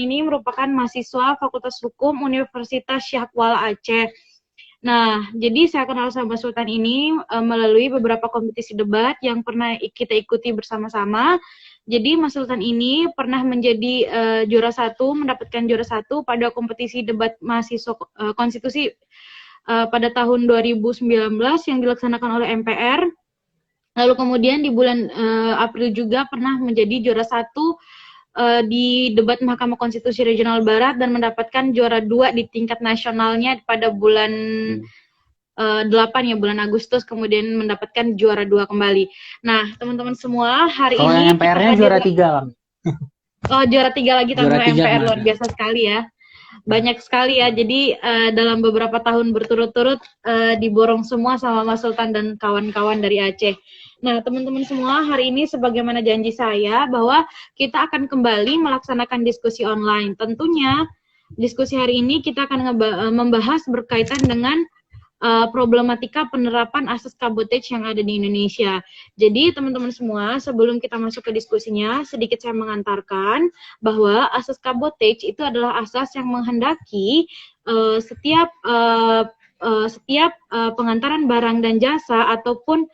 ini merupakan mahasiswa Fakultas Hukum Universitas Syahkuala Aceh. Nah, jadi saya kenal sama Mas Sultan ini melalui beberapa kompetisi debat yang pernah kita ikuti bersama-sama. Jadi Mas Sultan ini pernah menjadi juara satu, mendapatkan juara satu pada kompetisi debat mahasiswa konstitusi pada tahun 2019 yang dilaksanakan oleh MPR. Lalu kemudian di bulan April juga pernah menjadi juara satu di debat Mahkamah Konstitusi Regional Barat dan mendapatkan juara 2 di tingkat nasionalnya pada bulan 8 ya, bulan Agustus, kemudian mendapatkan juara 2 kembali. Nah, teman-teman semua, hari kalau ini yang MPR-nya juara 3 lah. Oh, juara 3 lagi tahun MPR, luar biasa sekali ya. Banyak sekali ya, jadi dalam beberapa tahun berturut-turut diborong semua sama Mas Sultan dan kawan-kawan dari Aceh. Nah, teman-teman semua, hari ini sebagaimana janji saya bahwa kita akan kembali melaksanakan diskusi online. Tentunya diskusi hari ini kita akan membahas berkaitan dengan problematika penerapan asas kabotage yang ada di Indonesia. Jadi teman-teman semua, sebelum kita masuk ke diskusinya, sedikit saya mengantarkan bahwa asas kabotage itu adalah asas yang menghendaki setiap pengantaran barang dan jasa ataupun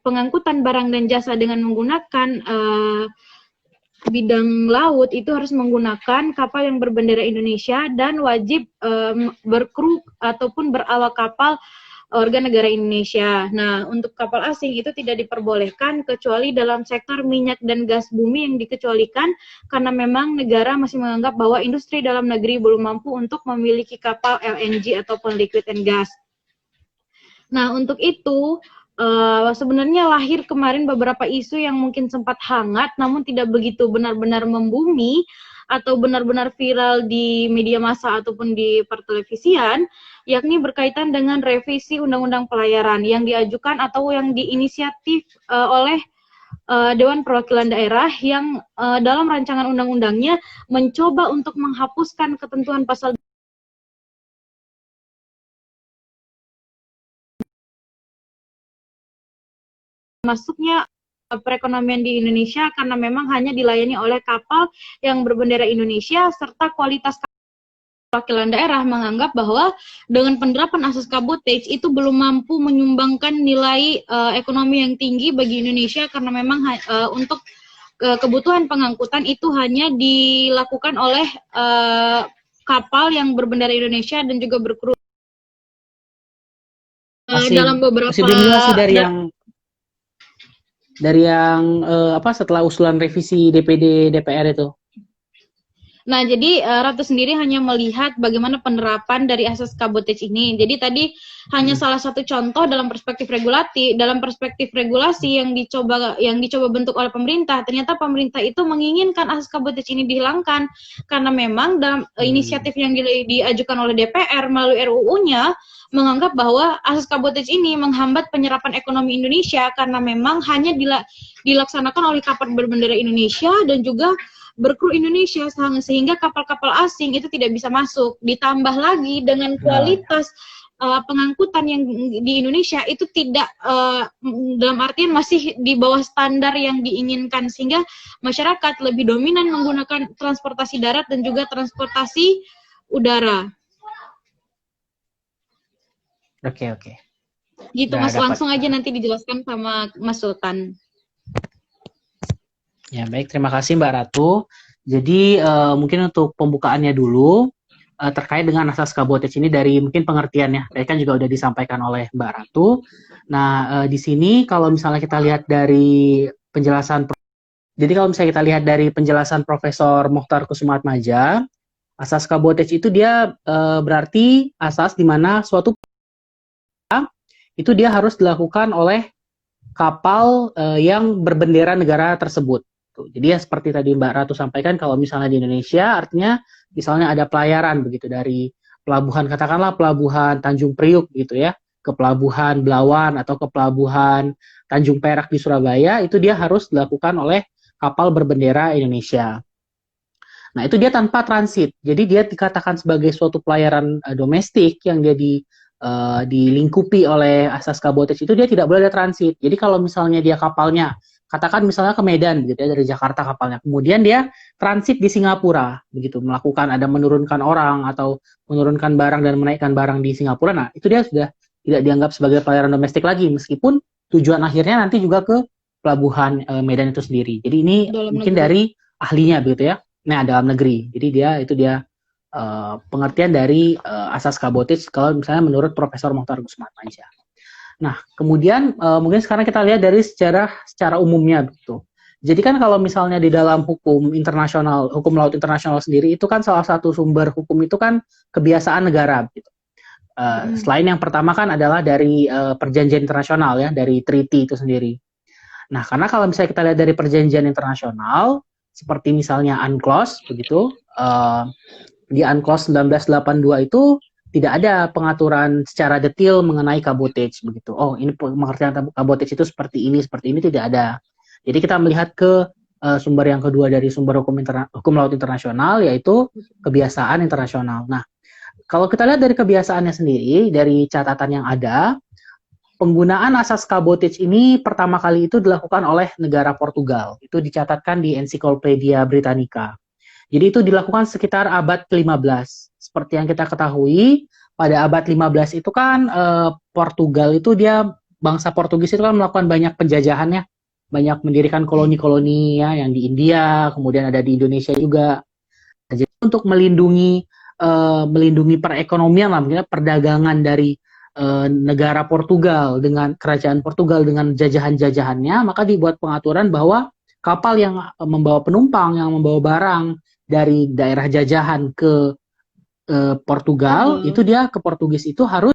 pengangkutan barang dan jasa dengan menggunakan bidang laut itu harus menggunakan kapal yang berbendera Indonesia dan wajib berkru ataupun berawak kapal warga negara Indonesia. Nah, untuk kapal asing itu tidak diperbolehkan kecuali dalam sektor minyak dan gas bumi yang dikecualikan karena memang negara masih menganggap bahwa industri dalam negeri belum mampu untuk memiliki kapal LNG ataupun liquid and gas. Nah, untuk itu sebenarnya lahir kemarin beberapa isu yang mungkin sempat hangat namun tidak begitu benar-benar membumi atau benar-benar viral di media massa ataupun di pertelevisian, yakni berkaitan dengan revisi Undang-Undang Pelayaran yang diajukan atau yang diinisiatif oleh Dewan Perwakilan Daerah yang dalam rancangan undang-undangnya mencoba untuk menghapuskan ketentuan pasal masuknya perekonomian di Indonesia karena memang hanya dilayani oleh kapal yang berbendera Indonesia serta kualitas perwakilan daerah menganggap bahwa dengan penerapan asas kabotage itu belum mampu menyumbangkan nilai ekonomi yang tinggi bagi Indonesia karena memang untuk kebutuhan pengangkutan itu hanya dilakukan oleh kapal yang berbendera Indonesia dan juga berkru dalam beberapa masih belum jelas sih dari yang setelah usulan revisi DPD DPR itu. Nah, jadi Ratu sendiri hanya melihat bagaimana penerapan dari asas kabotage ini. Jadi tadi hanya salah satu contoh dalam perspektif regulasi yang dicoba bentuk oleh pemerintah. Ternyata pemerintah itu menginginkan asas kabotage ini dihilangkan karena memang dalam inisiatif yang diajukan oleh DPR melalui RUU-nya menganggap bahwa asas kabotage ini menghambat penyerapan ekonomi Indonesia karena memang hanya dilaksanakan oleh kapal berbendera Indonesia dan juga berkru Indonesia sehingga kapal-kapal asing itu tidak bisa masuk. Ditambah lagi dengan kualitas pengangkutan yang di Indonesia itu tidak dalam artian masih di bawah standar yang diinginkan sehingga masyarakat lebih dominan menggunakan transportasi darat dan juga transportasi udara. Oke. Gitu Mas, langsung aja nanti dijelaskan sama Mas Sultan. Ya, baik. Terima kasih Mbak Ratu. Jadi mungkin untuk pembukaannya dulu terkait dengan asas kabotage ini dari mungkin pengertiannya. Tadi kan juga udah disampaikan oleh Mbak Ratu. Nah, di sini kalau misalnya kita lihat dari penjelasan Profesor Mokhtar Kusumaatmadja, asas kabotage itu dia berarti asas di mana suatu itu dia harus dilakukan oleh kapal yang berbendera negara tersebut. Jadi ya seperti tadi Mbak Ratu sampaikan, kalau misalnya di Indonesia artinya misalnya ada pelayaran begitu dari pelabuhan, katakanlah pelabuhan Tanjung Priuk gitu ya, ke pelabuhan Belawan atau ke pelabuhan Tanjung Perak di Surabaya, itu dia harus dilakukan oleh kapal berbendera Indonesia. Nah, itu dia tanpa transit. Jadi dia dikatakan sebagai suatu pelayaran domestik yang dia dilingkupi oleh asas kabotage itu dia tidak boleh ada transit. Jadi kalau misalnya dia kapalnya katakan misalnya ke Medan gitu ya, dari Jakarta kapalnya. Kemudian dia transit di Singapura begitu, melakukan ada menurunkan orang atau menurunkan barang dan menaikkan barang di Singapura. Nah, itu dia sudah tidak dianggap sebagai pelayaran domestik lagi, meskipun tujuan akhirnya nanti juga ke pelabuhan Medan itu sendiri. Jadi ini Dalam mungkin negeri. dari ahlinya begitu ya. Nah, dalam negeri. Jadi pengertian dari asas kabotage kalau misalnya menurut Profesor Mokhtar Gusmatmaja. Nah, kemudian mungkin sekarang kita lihat dari secara umumnya begitu. Jadi kan kalau misalnya di dalam hukum internasional, hukum laut internasional sendiri itu kan salah satu sumber hukum itu kan kebiasaan negara gitu. Selain yang pertama kan adalah dari perjanjian internasional ya, dari treaty itu sendiri. Nah, karena kalau misalnya kita lihat dari perjanjian internasional, seperti misalnya UNCLOS begitu, di UNCLOS 1982 itu tidak ada pengaturan secara detail mengenai kabotage begitu. Oh, ini pengertian kabotage itu seperti ini tidak ada. Jadi kita melihat ke sumber yang kedua dari sumber hukum laut internasional, yaitu kebiasaan internasional. Nah, kalau kita lihat dari kebiasaannya sendiri, dari catatan yang ada, penggunaan asas kabotage ini pertama kali itu dilakukan oleh negara Portugal. Itu dicatatkan di Encyclopedia Britannica. Jadi itu dilakukan sekitar abad ke-15. Seperti yang kita ketahui, pada abad 15 itu kan Portugal itu dia, bangsa Portugis itu kan melakukan banyak penjajahannya, banyak mendirikan koloni-koloni ya, yang di India, kemudian ada di Indonesia juga. Jadi untuk melindungi perekonomian lah, misalnya perdagangan dari negara Portugal dengan kerajaan Portugal dengan jajahan-jajahannya, maka dibuat pengaturan bahwa kapal yang membawa penumpang, yang membawa barang dari daerah jajahan ke Portugal, itu dia ke Portugis itu harus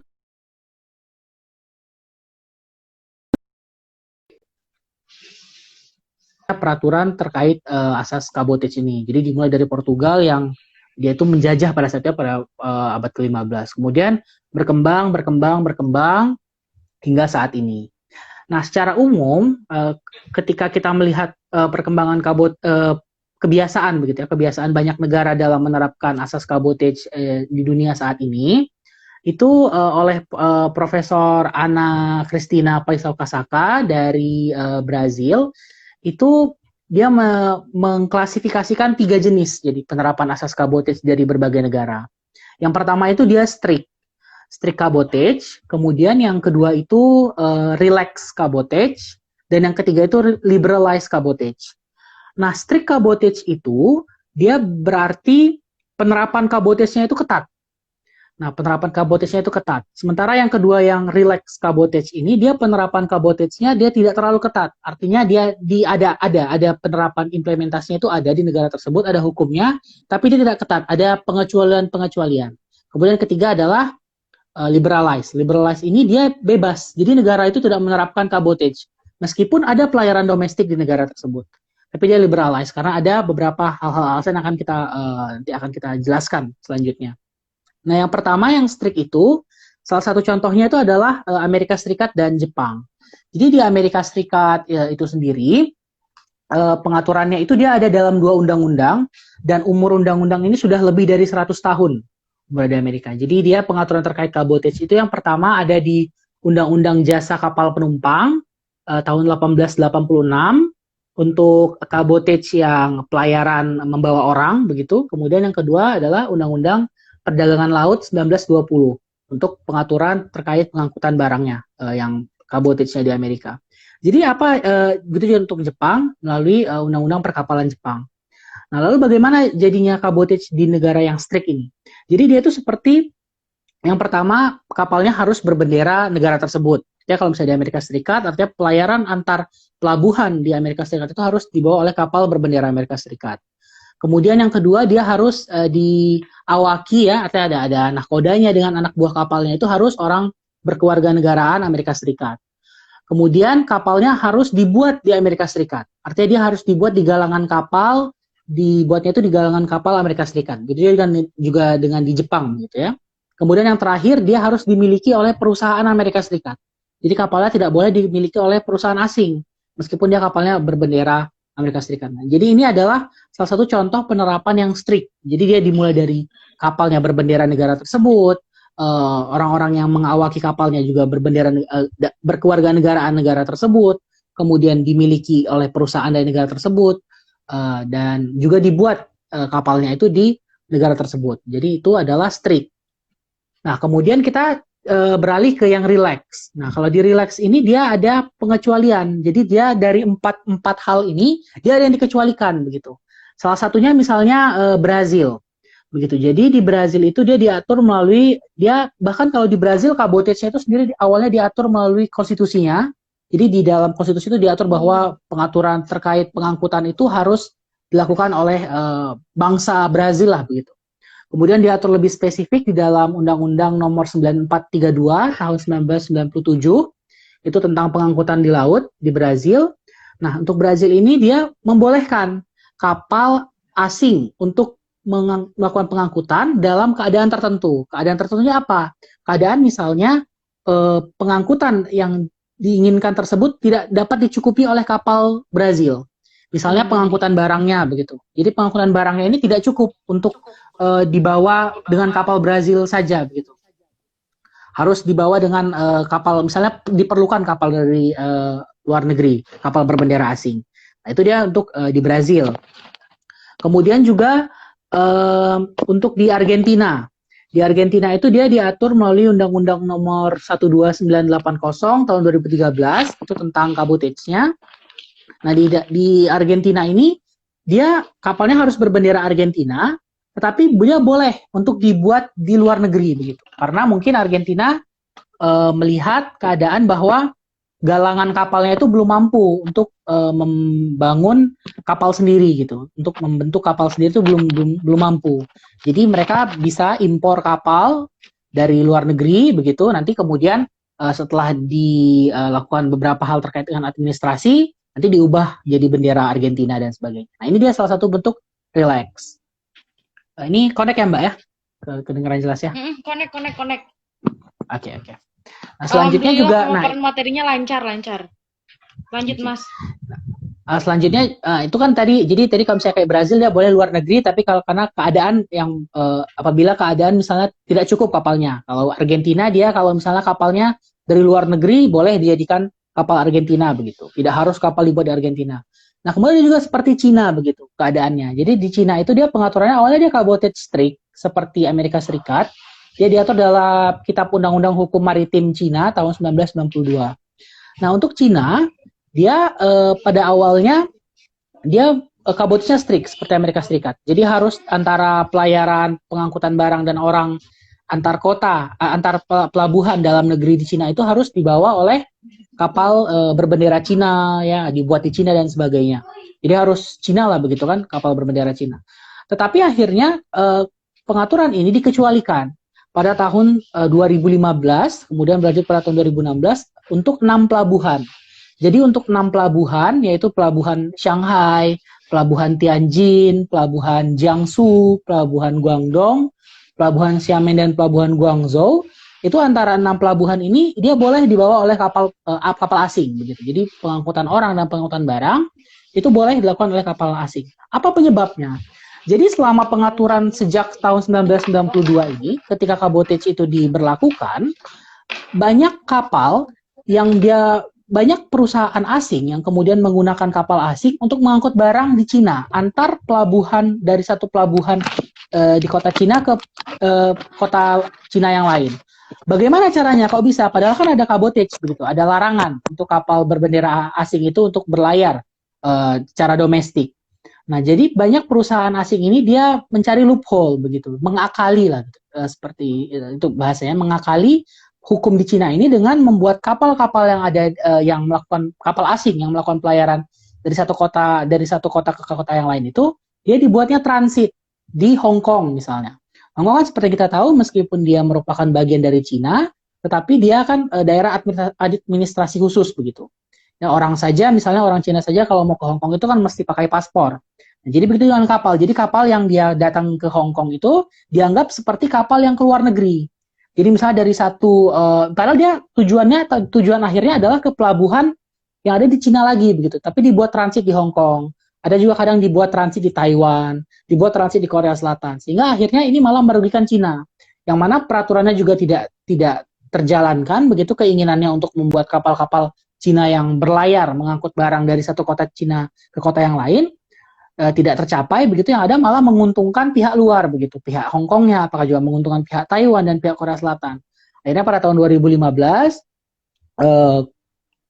peraturan terkait asas kabotage ini. Jadi dimulai dari Portugal yang dia itu menjajah pada saatnya pada abad ke-15. Kemudian berkembang hingga saat ini. Nah, secara umum ketika kita melihat perkembangan kebiasaan begitu ya, kebiasaan banyak negara dalam menerapkan asas kabotage di dunia saat ini, itu oleh Profesor Ana Cristina Paisao Casaca dari Brazil, itu dia mengklasifikasikan 3 jenis jadi penerapan asas kabotage dari berbagai negara. Yang pertama itu dia strict cabotage, kemudian yang kedua itu relax cabotage, dan yang ketiga itu liberalized cabotage. Nah, strict cabotage itu dia berarti penerapan cabotage-nya itu ketat. Nah, penerapan kabotage-nya itu ketat. Sementara yang kedua yang relax kabotage ini, dia penerapan kabotage-nya dia tidak terlalu ketat. Artinya dia ada penerapan implementasinya itu ada di negara tersebut, ada hukumnya, tapi dia tidak ketat. Ada pengecualian-pengecualian. Kemudian ketiga adalah liberalize. Liberalize ini dia bebas. Jadi negara itu tidak menerapkan kabotage. Meskipun ada pelayaran domestik di negara tersebut. Tapi dia liberalize karena ada beberapa hal-hal alasan yang akan kita jelaskan selanjutnya. Nah, yang pertama yang strict itu, salah satu contohnya itu adalah Amerika Serikat dan Jepang. Jadi di Amerika Serikat itu sendiri, pengaturannya itu dia ada dalam 2 undang-undang, dan umur undang-undang ini sudah lebih dari 100 tahun berada di Amerika. Jadi dia pengaturan terkait kabotage itu yang pertama ada di Undang-Undang Jasa Kapal Penumpang tahun 1886, untuk kabotage yang pelayaran membawa orang begitu. Kemudian yang kedua adalah Undang-Undang Perdagangan Laut 1920 untuk pengaturan terkait pengangkutan barangnya yang kabotage-nya di Amerika. Jadi begitu juga untuk Jepang melalui Undang-Undang Perkapalan Jepang. Nah, lalu bagaimana jadinya kabotage di negara yang strict ini? Jadi dia itu seperti yang pertama, kapalnya harus berbendera negara tersebut. Ya, kalau misalnya di Amerika Serikat, artinya pelayaran antar pelabuhan di Amerika Serikat itu harus dibawa oleh kapal berbendera Amerika Serikat. Kemudian yang kedua, dia harus diawaki ya, artinya ada nahkodanya dengan anak buah kapalnya itu harus orang berkeluarga negaraan Amerika Serikat. Kemudian kapalnya harus dibuat di Amerika Serikat. Artinya dia harus dibuat di galangan kapal, dibuatnya itu di galangan kapal Amerika Serikat. Gitu juga dengan di Jepang gitu ya. Kemudian yang terakhir, dia harus dimiliki oleh perusahaan Amerika Serikat. Jadi kapalnya tidak boleh dimiliki oleh perusahaan asing, meskipun dia kapalnya berbendera Amerika Serikat. Nah, jadi ini adalah salah satu contoh penerapan yang strict. Jadi dia dimulai dari kapalnya berbendera negara tersebut, orang-orang yang mengawaki kapalnya juga berkeluarga negaraan negara tersebut. kemudian dimiliki oleh perusahaan dari negara tersebut, dan juga dibuat kapalnya itu di negara tersebut. Jadi itu adalah strict. Nah, kemudian kita beralih ke yang relax. Nah, kalau di relax ini dia ada pengecualian. Jadi dia dari empat hal ini dia ada yang dikecualikan begitu. Salah satunya misalnya Brazil. Begitu. Jadi di Brazil itu dia diatur melalui dia bahkan kalau di Brazil kabotesnya itu sendiri awalnya diatur melalui konstitusinya. Jadi di dalam konstitusi itu diatur bahwa pengaturan terkait pengangkutan itu harus dilakukan oleh bangsa Brazil lah begitu. Kemudian diatur lebih spesifik di dalam Undang-Undang Nomor 9432 tahun 1997 itu tentang pengangkutan di laut di Brazil. Nah, untuk Brazil ini dia membolehkan kapal asing untuk melakukan pengangkutan dalam keadaan tertentu. Keadaan tertentunya apa? Keadaan misalnya pengangkutan yang diinginkan tersebut tidak dapat dicukupi oleh kapal Brazil. Misalnya pengangkutan barangnya begitu. Jadi pengangkutan barangnya ini tidak cukup untuk dibawa dengan kapal Brazil saja begitu. Harus dibawa dengan kapal, misalnya diperlukan kapal dari luar negeri, kapal berbendera asing. Nah, itu dia untuk di Brazil. Kemudian juga untuk di Argentina. Di Argentina itu dia diatur melalui Undang-Undang Nomor 12980 tahun 2013 itu tentang kabotage-nya. Nah, di Argentina ini dia kapalnya harus berbendera Argentina, tetapi dia boleh untuk dibuat di luar negeri begitu. Karena mungkin Argentina melihat keadaan bahwa galangan kapalnya itu belum mampu untuk membangun kapal sendiri gitu. Untuk membentuk kapal sendiri itu belum mampu. Jadi mereka bisa impor kapal dari luar negeri begitu. Nanti kemudian setelah dilakukan beberapa hal terkait dengan administrasi, nanti diubah jadi bendera Argentina dan sebagainya. Nah, ini dia salah satu bentuk relax. Ini connect ya Mbak ya? Kedengaran jelas ya? Connect. Oke. Nah, selanjutnya juga materinya lancar. Lanjut, Mas. Selanjutnya itu kan tadi kalau misalnya kayak Brazil dia boleh luar negeri, tapi kalau karena keadaan yang apabila keadaan misalnya tidak cukup kapalnya. Kalau Argentina dia kalau misalnya kapalnya dari luar negeri boleh dijadikan kapal Argentina begitu. Tidak harus kapal dibuat di Argentina. Nah, kemudian juga seperti Cina begitu keadaannya. Jadi di Cina itu dia pengaturannya awalnya dia cabotage strict seperti Amerika Serikat. Dia diatur dalam Kitab Undang-Undang Hukum Maritim Cina tahun 1992. Nah, untuk Cina dia pada awalnya dia kabotnya strict seperti Amerika Serikat. Jadi harus antara pelayaran pengangkutan barang dan orang antar kota, antar pelabuhan dalam negeri di Cina itu harus dibawa oleh kapal berbendera Cina ya, dibuat di Cina dan sebagainya. Jadi harus Cina lah begitu kan, kapal berbendera Cina. Tetapi akhirnya pengaturan ini dikecualikan pada tahun 2015, kemudian berlanjut pada tahun 2016 untuk 6 pelabuhan. Jadi untuk 6 pelabuhan, yaitu pelabuhan Shanghai, pelabuhan Tianjin, pelabuhan Jiangsu, pelabuhan Guangdong, pelabuhan Xiamen, dan pelabuhan Guangzhou, itu antara 6 pelabuhan ini dia boleh dibawa oleh kapal asing begitu. Jadi pengangkutan orang dan pengangkutan barang itu boleh dilakukan oleh kapal asing. Apa penyebabnya? Jadi selama pengaturan sejak tahun 1992 ini, ketika cabotage itu diberlakukan, banyak kapal yang banyak perusahaan asing yang kemudian menggunakan kapal asing untuk mengangkut barang di Cina antar pelabuhan dari satu pelabuhan di kota Cina ke kota Cina yang lain. Bagaimana caranya? Kok bisa? Padahal kan ada cabotage begitu, ada larangan untuk kapal berbendera asing itu untuk berlayar secara domestik. Nah, jadi banyak perusahaan asing ini dia mencari loophole begitu, mengakali lah seperti itu bahasanya, mengakali hukum di Cina ini dengan membuat kapal-kapal yang ada yang melakukan kapal asing yang melakukan pelayaran dari satu kota ke kota yang lain itu dia dibuatnya transit di Hong Kong misalnya. Hong Kong kan seperti kita tahu meskipun dia merupakan bagian dari Cina, tetapi dia kan daerah administrasi khusus begitu. Ya, orang Cina saja kalau mau ke Hong Kong itu kan mesti pakai paspor. Nah, jadi begitu dengan kapal. Jadi kapal yang dia datang ke Hong Kong itu dianggap seperti kapal yang ke luar negeri. Jadi misalnya dari padahal dia tujuan akhirnya adalah ke pelabuhan yang ada di Cina lagi begitu. Tapi dibuat transit di Hong Kong. Ada juga kadang dibuat transit di Taiwan, dibuat transit di Korea Selatan. Sehingga akhirnya ini malah merugikan Cina. Yang mana peraturannya juga tidak terjalankan begitu keinginannya untuk membuat kapal-kapal Cina yang berlayar mengangkut barang dari satu kota Cina ke kota yang lain tidak tercapai, begitu yang ada malah menguntungkan pihak luar begitu, pihak Hong Kongnya, apakah juga menguntungkan pihak Taiwan dan pihak Korea Selatan. Akhirnya pada tahun 2015 eh,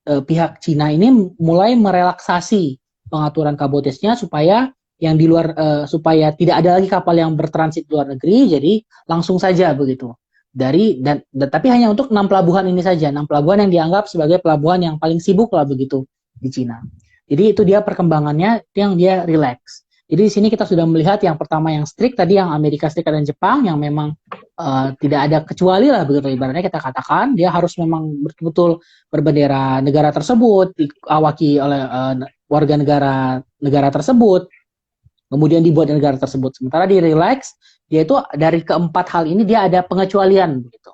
pihak Cina ini mulai merelaksasi pengaturan kabotesnya supaya yang di luar supaya tidak ada lagi kapal yang bertransit di luar negeri, jadi langsung saja begitu. Tapi hanya untuk 6 pelabuhan ini saja, 6 pelabuhan yang dianggap sebagai pelabuhan yang paling sibuk lah begitu di Cina. Jadi itu dia perkembangannya yang dia relax. Jadi di sini kita sudah melihat yang pertama yang strict tadi yang Amerika Serikat dan Jepang yang memang tidak ada kecuali lah begitu ibaratnya kita katakan dia harus memang betul-betul berbendera negara tersebut diawaki oleh warga negara tersebut kemudian dibuat di negara tersebut. Sementara di relax dia itu dari keempat hal ini dia ada pengecualian begitu.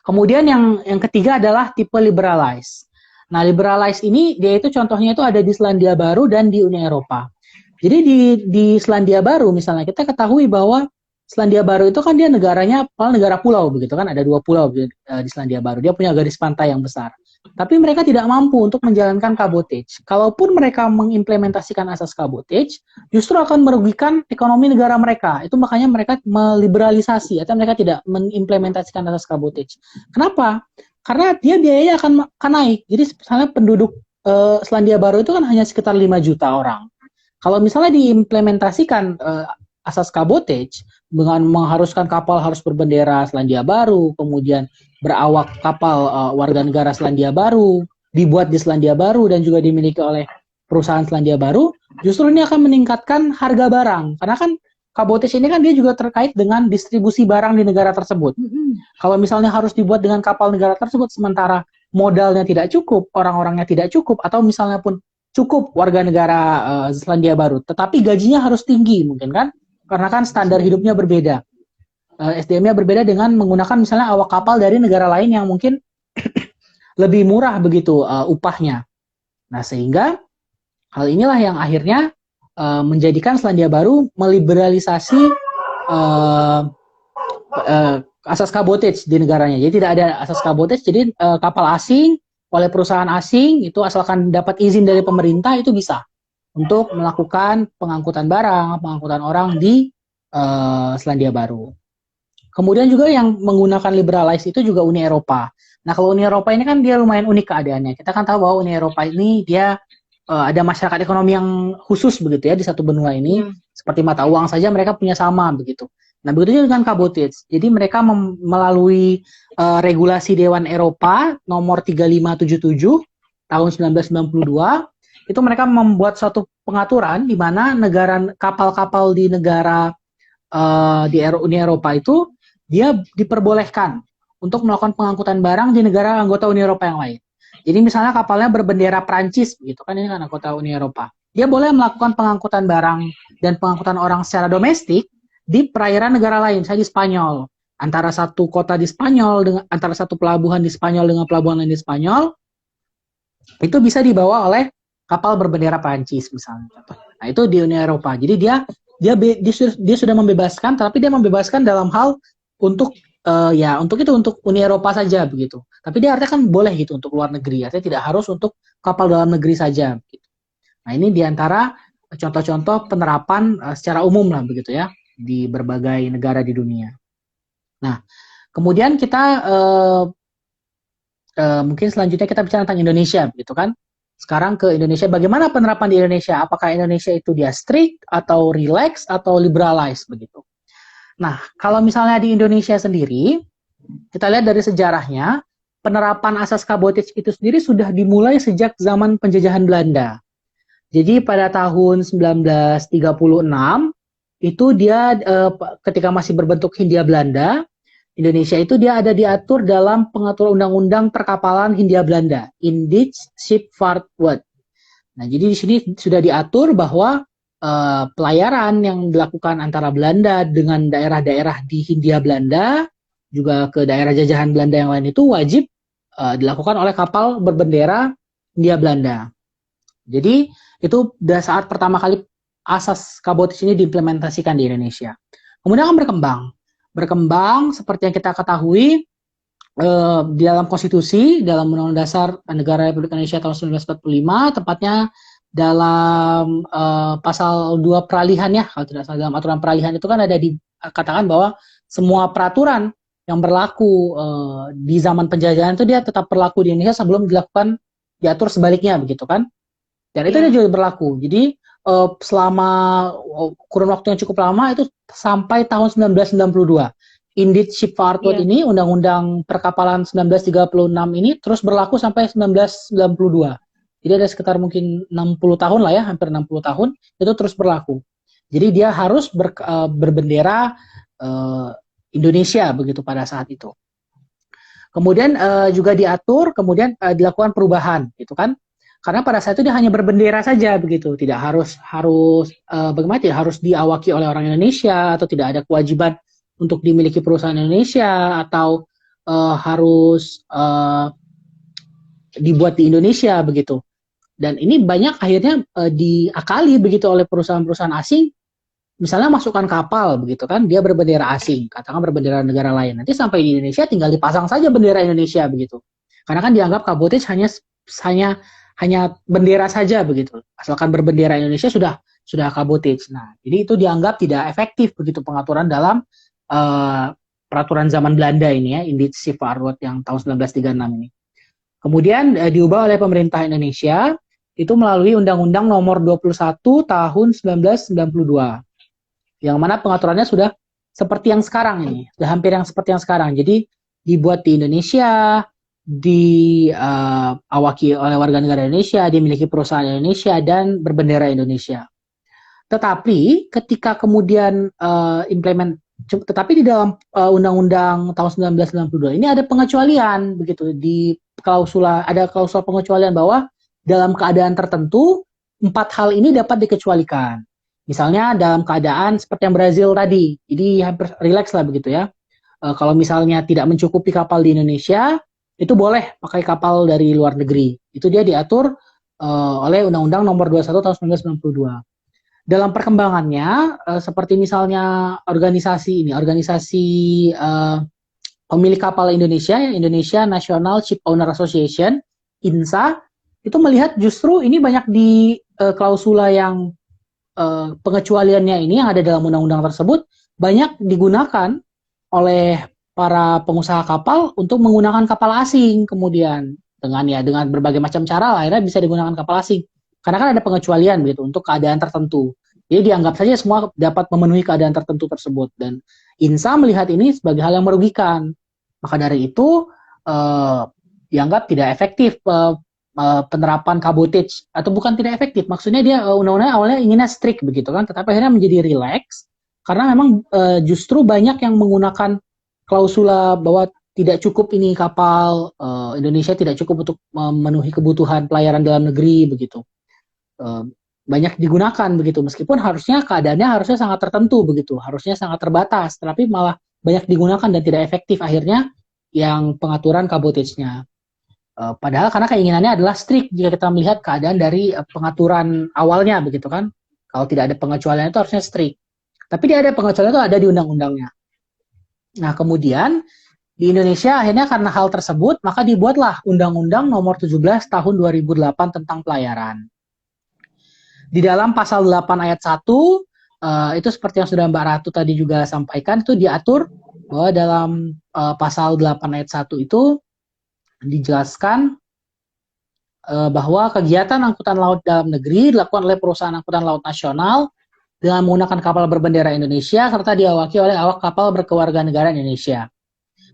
Kemudian yang ketiga adalah tipe liberalize. Nah, liberalize ini dia itu contohnya itu ada di Selandia Baru dan di Uni Eropa. Jadi di Selandia Baru misalnya kita ketahui bahwa Selandia Baru itu kan dia negaranya negara pulau begitu kan, ada 2 pulau di Selandia Baru. Dia punya garis pantai yang besar. Tapi mereka tidak mampu untuk menjalankan kabotage. Kalaupun mereka mengimplementasikan asas kabotage, justru akan merugikan ekonomi negara mereka. Itu makanya mereka meliberalisasi atau mereka tidak mengimplementasikan asas kabotage. Kenapa? Karena dia biayanya akan naik. Jadi misalnya penduduk Selandia Baru itu kan hanya sekitar 5 juta orang. Kalau misalnya diimplementasikan asas kabotage dengan mengharuskan kapal harus berbendera Selandia Baru, kemudian berawak kapal warga negara Selandia Baru, dibuat di Selandia Baru dan juga dimiliki oleh perusahaan Selandia Baru, justru ini akan meningkatkan harga barang. Karena kan kabotage ini kan dia juga terkait dengan distribusi barang di negara tersebut. Kalau misalnya harus dibuat dengan kapal negara tersebut, sementara modalnya tidak cukup, orang-orangnya tidak cukup, atau misalnya pun cukup warga negara Selandia Baru, tetapi gajinya harus tinggi mungkin kan, karena kan standar hidupnya berbeda. SDM-nya berbeda dengan menggunakan misalnya awak kapal dari negara lain yang mungkin lebih murah begitu upahnya. Nah, sehingga hal inilah yang akhirnya menjadikan Selandia Baru meliberalisasi asas kabotage di negaranya. Jadi tidak ada asas kabotage, jadi kapal asing oleh perusahaan asing itu asalkan dapat izin dari pemerintah itu bisa untuk melakukan pengangkutan barang, pengangkutan orang di Selandia Baru. Kemudian juga yang menggunakan liberalize itu juga Uni Eropa. Nah, kalau Uni Eropa ini kan dia lumayan unik keadaannya. Kita kan tahu bahwa Uni Eropa ini dia ada masyarakat ekonomi yang khusus begitu ya di satu benua ini. Seperti mata uang saja mereka punya sama begitu. Nah, begitu juga dengan kabotage. Jadi mereka melalui regulasi Dewan Eropa nomor 3577 tahun 1992 itu mereka membuat suatu pengaturan di mana kapal-kapal di negara di Uni Eropa itu dia diperbolehkan untuk melakukan pengangkutan barang di negara anggota Uni Eropa yang lain. Jadi misalnya kapalnya berbendera Prancis, begitu kan ini kan anggota Uni Eropa. Dia boleh melakukan pengangkutan barang dan pengangkutan orang secara domestik di perairan negara lain, misalnya di Spanyol. Antara satu kota di Spanyol dengan antara satu pelabuhan di Spanyol dengan pelabuhan lain di Spanyol itu bisa dibawa oleh kapal berbendera Prancis misalnya. Nah, itu di Uni Eropa. Jadi dia sudah membebaskan, tapi dia membebaskan dalam hal untuk untuk Uni Eropa saja begitu. Tapi dia artinya kan boleh gitu untuk luar negeri, artinya tidak harus untuk kapal dalam negeri saja. Gitu. Nah, ini diantara contoh-contoh penerapan secara umum lah begitu ya di berbagai negara di dunia. Nah, kemudian kita mungkin selanjutnya kita bicara tentang Indonesia begitu kan. Sekarang ke Indonesia, bagaimana penerapan di Indonesia? Apakah Indonesia itu dia strict atau relax atau liberalize begitu? Nah, kalau misalnya di Indonesia sendiri, kita lihat dari sejarahnya, penerapan asas kabotage itu sendiri sudah dimulai sejak zaman penjajahan Belanda. Jadi pada tahun 1936, itu dia ketika masih berbentuk Hindia Belanda, Indonesia itu dia ada diatur dalam pengaturan undang-undang perkapalan Hindia Belanda, Indisch Scheepvaartwet. Nah, jadi di sini sudah diatur bahwa pelayaran yang dilakukan antara Belanda dengan daerah-daerah di Hindia Belanda, juga ke daerah jajahan Belanda yang lain itu wajib dilakukan oleh kapal berbendera Hindia Belanda. Jadi itu saat pertama kali asas kabotage ini diimplementasikan di Indonesia. Kemudian kan berkembang seperti yang kita ketahui di dalam konstitusi, dalam Undang-Undang Dasar Negara Republik Indonesia tahun 1945, tepatnya dalam pasal 2 peralihan ya, kalau tidak salah dalam aturan peralihan itu kan ada dikatakan bahwa semua peraturan yang berlaku di zaman penjajahan itu dia tetap berlaku di Indonesia sebelum diatur sebaliknya begitu kan. Dan itu dia Ya. juga berlaku. Jadi selama kurun waktu yang cukup lama itu sampai tahun 1992. Indit Shippa Ardot Iya. ini, Undang-Undang Perkapalan 1936 ini terus berlaku sampai 1992. Jadi ada sekitar mungkin 60 tahun lah ya, hampir 60 tahun, itu terus berlaku. Jadi dia harus berbendera Indonesia begitu pada saat itu. Kemudian juga diatur, kemudian dilakukan perubahan, gitu kan? Karena pada saat itu dia hanya berbendera saja begitu, tidak bagaimana tidak harus diawaki oleh orang Indonesia atau tidak ada kewajiban untuk dimiliki perusahaan Indonesia atau harus dibuat di Indonesia begitu. Dan ini banyak akhirnya diakali begitu oleh perusahaan-perusahaan asing. Misalnya masukkan kapal begitu kan, dia berbendera asing, katakan berbendera negara lain. Nanti sampai di Indonesia tinggal dipasang saja bendera Indonesia begitu. Karena kan dianggap kabotage hanya hanya bendera saja begitu. Asalkan berbendera Indonesia sudah kabotage. Nah, jadi itu dianggap tidak efektif begitu pengaturan dalam peraturan zaman Belanda ini ya, Indit Shippa Ardot yang tahun 1936 ini. Kemudian diubah oleh pemerintah Indonesia itu melalui Undang-Undang Nomor 21 Tahun 1992 yang mana pengaturannya sudah seperti yang sekarang ini, sudah hampir yang seperti yang sekarang. Jadi dibuat di Indonesia, diawaki oleh warga negara Indonesia, dimiliki perusahaan Indonesia dan berbendera Indonesia. Tetapi ketika kemudian tetapi di dalam Undang-Undang tahun 1992 ini ada pengecualian begitu di ada klausul pengecualian bahwa dalam keadaan tertentu 4 hal ini dapat dikecualikan. Misalnya dalam keadaan seperti yang Brazil tadi, jadi hampir rileks lah begitu ya. Kalau misalnya tidak mencukupi kapal di Indonesia, itu boleh pakai kapal dari luar negeri. Itu dia diatur oleh Undang-Undang Nomor 21 Tahun 1992. Dalam perkembangannya, seperti misalnya organisasi pemilik kapal Indonesia, Indonesia National Ship Owner Association, INSA, itu melihat justru ini banyak di klausula yang pengecualiannya ini yang ada dalam undang-undang tersebut banyak digunakan oleh para pengusaha kapal untuk menggunakan kapal asing kemudian dengan berbagai macam cara akhirnya bisa digunakan kapal asing karena kan ada pengecualian begitu untuk keadaan tertentu. Jadi dianggap saja semua dapat memenuhi keadaan tertentu tersebut dan INSA melihat ini sebagai hal yang merugikan. Maka dari itu dianggap tidak efektif penerapan kabotage atau bukan tidak efektif, maksudnya dia undang-undangnya awalnya inginnya strict begitu kan, tetapi akhirnya menjadi relax karena memang justru banyak yang menggunakan klausula bahwa tidak cukup ini kapal Indonesia tidak cukup untuk memenuhi kebutuhan pelayaran dalam negeri begitu. Banyak digunakan begitu meskipun keadaannya harusnya sangat tertentu begitu, harusnya sangat terbatas, tapi malah banyak digunakan dan tidak efektif akhirnya yang pengaturan kabotage-nya. Padahal karena keinginannya adalah strict jika kita melihat keadaan dari pengaturan awalnya begitu kan. Kalau tidak ada pengecualian itu harusnya strict. Tapi dia ada pengecualian itu ada di undang-undangnya. Nah kemudian di Indonesia akhirnya karena hal tersebut maka dibuatlah Undang-Undang Nomor 17 Tahun 2008 tentang pelayaran. Di dalam pasal 8 ayat 1 itu seperti yang sudah Mbak Ratu tadi juga sampaikan itu diatur bahwa dalam pasal 8 ayat 1 itu dijelaskan bahwa kegiatan angkutan laut dalam negeri dilakukan oleh perusahaan angkutan laut nasional dengan menggunakan kapal berbendera Indonesia serta diawaki oleh awak kapal berkewarganegaraan Indonesia.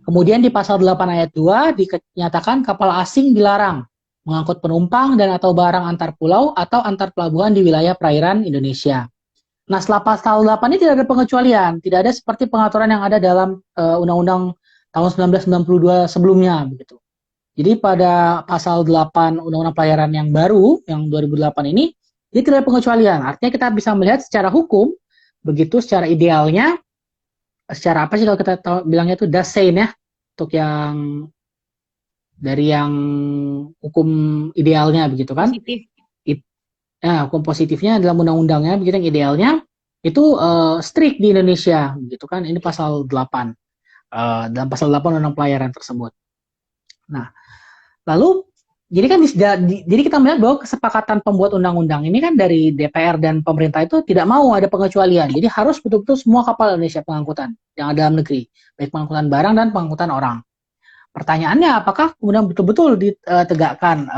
Kemudian di pasal 8 ayat 2 dinyatakan kapal asing dilarang mengangkut penumpang dan atau barang antar pulau atau antar pelabuhan di wilayah perairan Indonesia. Nah, setelah pasal 8 ini tidak ada pengecualian, tidak ada seperti pengaturan yang ada dalam Undang-Undang tahun 1992 sebelumnya begitu. Jadi pada pasal 8 Undang-Undang Pelayaran yang baru, yang 2008 ini, dia tidak ada pengecualian. Artinya kita bisa melihat secara hukum, begitu secara idealnya, secara apa sih kalau kita bilangnya itu dasein ya, untuk yang dari yang hukum idealnya begitu kan. Positif. Hukum positifnya dalam undang-undangnya, begitu yang idealnya, itu strict di Indonesia, begitu kan. Ini pasal 8. Dalam pasal 8 Undang-Undang Pelayaran tersebut. Nah, lalu jadi kita melihat bahwa kesepakatan pembuat undang-undang ini kan dari DPR dan pemerintah itu tidak mau ada pengecualian. Jadi harus betul-betul semua kapal Indonesia pengangkutan yang ada dalam negeri, baik pengangkutan barang dan pengangkutan orang. Pertanyaannya, apakah kemudian betul-betul ditegakkan,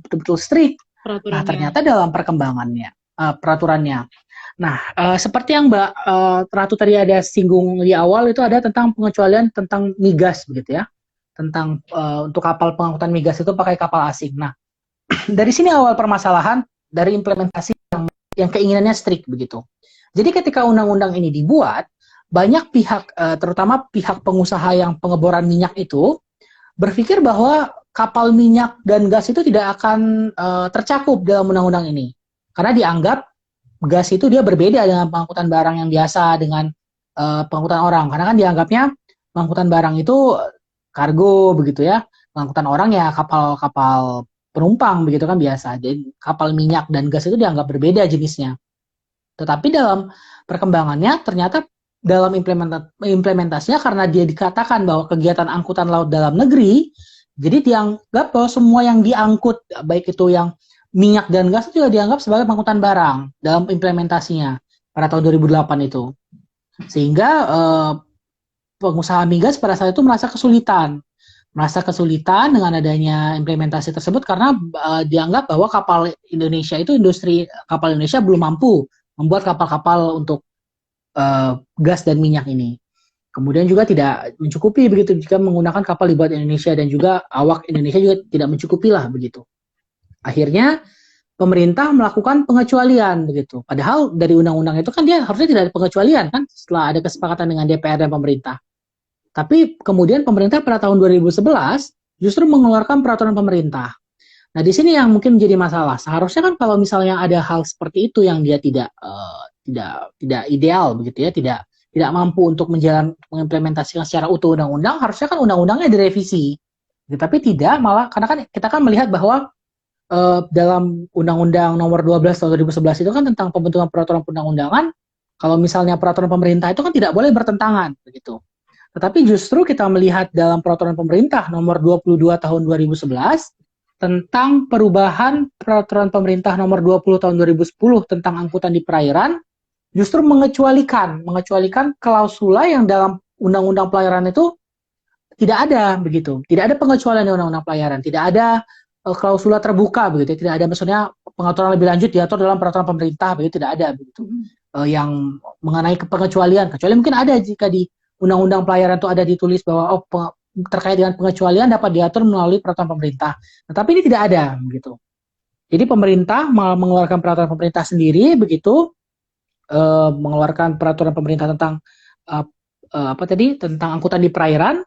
betul-betul strict? Nah, Peraturannya. ternyata dalam perkembangannya, peraturannya. Nah, seperti yang Mbak Ratu tadi ada singgung di awal, itu ada tentang pengecualian tentang migas, begitu ya. Tentang untuk kapal pengangkutan migas itu pakai kapal asing. Nah, dari sini awal permasalahan dari implementasi yang keinginannya strict begitu. Jadi ketika undang-undang ini dibuat, banyak pihak, terutama pihak pengusaha yang pengeboran minyak itu, berpikir bahwa kapal minyak dan gas itu tidak akan tercakup dalam undang-undang ini. Karena dianggap gas itu dia berbeda dengan pengangkutan barang yang biasa dengan pengangkutan orang. Karena kan dianggapnya pengangkutan barang itu kargo begitu ya. Pengangkutan orang ya kapal-kapal penumpang begitu kan biasa. Jadi kapal minyak dan gas itu dianggap berbeda jenisnya. Tetapi dalam perkembangannya ternyata dalam implementasinya karena dia dikatakan bahwa kegiatan angkutan laut dalam negeri, jadi dianggap bahwa semua yang diangkut, baik itu yang minyak dan gas itu juga dianggap sebagai pengangkutan barang dalam implementasinya pada tahun 2008 itu. Sehingga pengusaha migas pada saat itu merasa kesulitan dengan adanya implementasi tersebut karena dianggap bahwa kapal Indonesia itu industri kapal Indonesia belum mampu membuat kapal-kapal untuk gas dan minyak ini. Kemudian juga tidak mencukupi begitu jika menggunakan kapal dibuat Indonesia dan juga awak Indonesia juga tidak mencukupi lah begitu. Akhirnya pemerintah melakukan pengecualian begitu. Padahal dari undang-undang itu kan dia harusnya tidak ada pengecualian kan setelah ada kesepakatan dengan DPR dan pemerintah. Tapi kemudian pemerintah pada tahun 2011 justru mengeluarkan peraturan pemerintah. Nah, di sini yang mungkin menjadi masalah. Seharusnya kan kalau misalnya ada hal seperti itu yang dia tidak ideal begitu ya, tidak mampu untuk mengimplementasikan secara utuh undang-undang, harusnya kan undang-undangnya direvisi. Tapi tidak, malah karena kan kita kan melihat bahwa dalam Undang-Undang Nomor 12 tahun 2011 itu kan tentang pembentukan peraturan perundang-undangan, kalau misalnya peraturan pemerintah itu kan tidak boleh bertentangan begitu. Tetapi justru kita melihat dalam peraturan pemerintah nomor 22 tahun 2011 tentang perubahan peraturan pemerintah nomor 20 tahun 2010 tentang angkutan di perairan, justru mengecualikan klausula yang dalam undang-undang pelayaran itu tidak ada begitu. Tidak ada pengecualian di undang-undang pelayaran, tidak ada klausula terbuka begitu, tidak ada maksudnya pengaturan lebih lanjut diatur dalam peraturan pemerintah begitu, tidak ada begitu. Yang mengenai pengecualian, kecuali mungkin ada jika di undang-undang pelayaran itu ada ditulis bahwa terkait dengan pengecualian dapat diatur melalui peraturan pemerintah. Tetapi ini tidak ada begitu. Jadi pemerintah malah mengeluarkan peraturan pemerintah sendiri begitu, mengeluarkan peraturan pemerintah tentang tentang angkutan di perairan,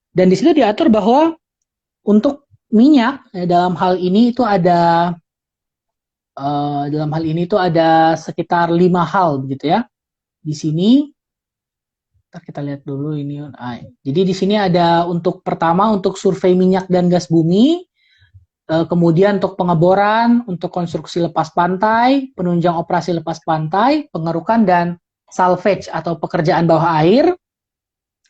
dan di situ diatur bahwa untuk minyak dalam hal ini itu ada sekitar 5 hal begitu ya. Di sini kita lihat dulu ini. Jadi di sini ada untuk pertama untuk survei minyak dan gas bumi, kemudian untuk pengeboran, untuk konstruksi lepas pantai, penunjang operasi lepas pantai, pengerukan dan salvage atau pekerjaan bawah air,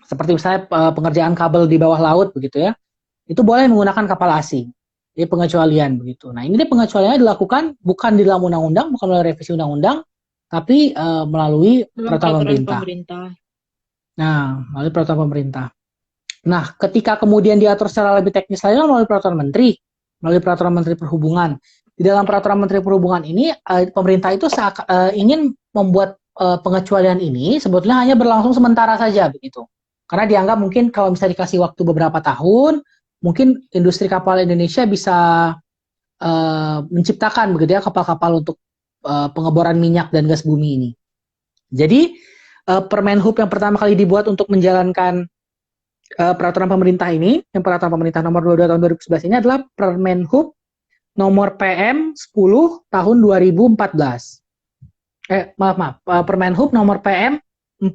seperti misalnya pengerjaan kabel di bawah laut begitu ya. Itu boleh menggunakan kapal asing. Jadi pengecualian begitu. Nah, ini pengecualiannya dilakukan bukan di dalam undang-undang, bukan melalui revisi undang-undang, tapi melalui peraturan pemerintah. Nah, melalui peraturan pemerintah. Nah, ketika kemudian diatur secara lebih teknis lagi melalui peraturan menteri, melalui peraturan menteri perhubungan. Di dalam peraturan menteri perhubungan ini, pemerintah itu ingin membuat pengecualian ini sebetulnya hanya berlangsung sementara saja begitu. Karena dianggap mungkin kalau bisa dikasih waktu beberapa tahun, mungkin industri kapal Indonesia bisa menciptakan begitu ya kapal-kapal untuk pengeboran minyak dan gas bumi ini. Jadi Permenhub yang pertama kali dibuat untuk menjalankan peraturan pemerintah ini, yang peraturan pemerintah nomor 22 tahun 2011 ini adalah Permenhub nomor PM 10 tahun 2014. Permenhub nomor PM 48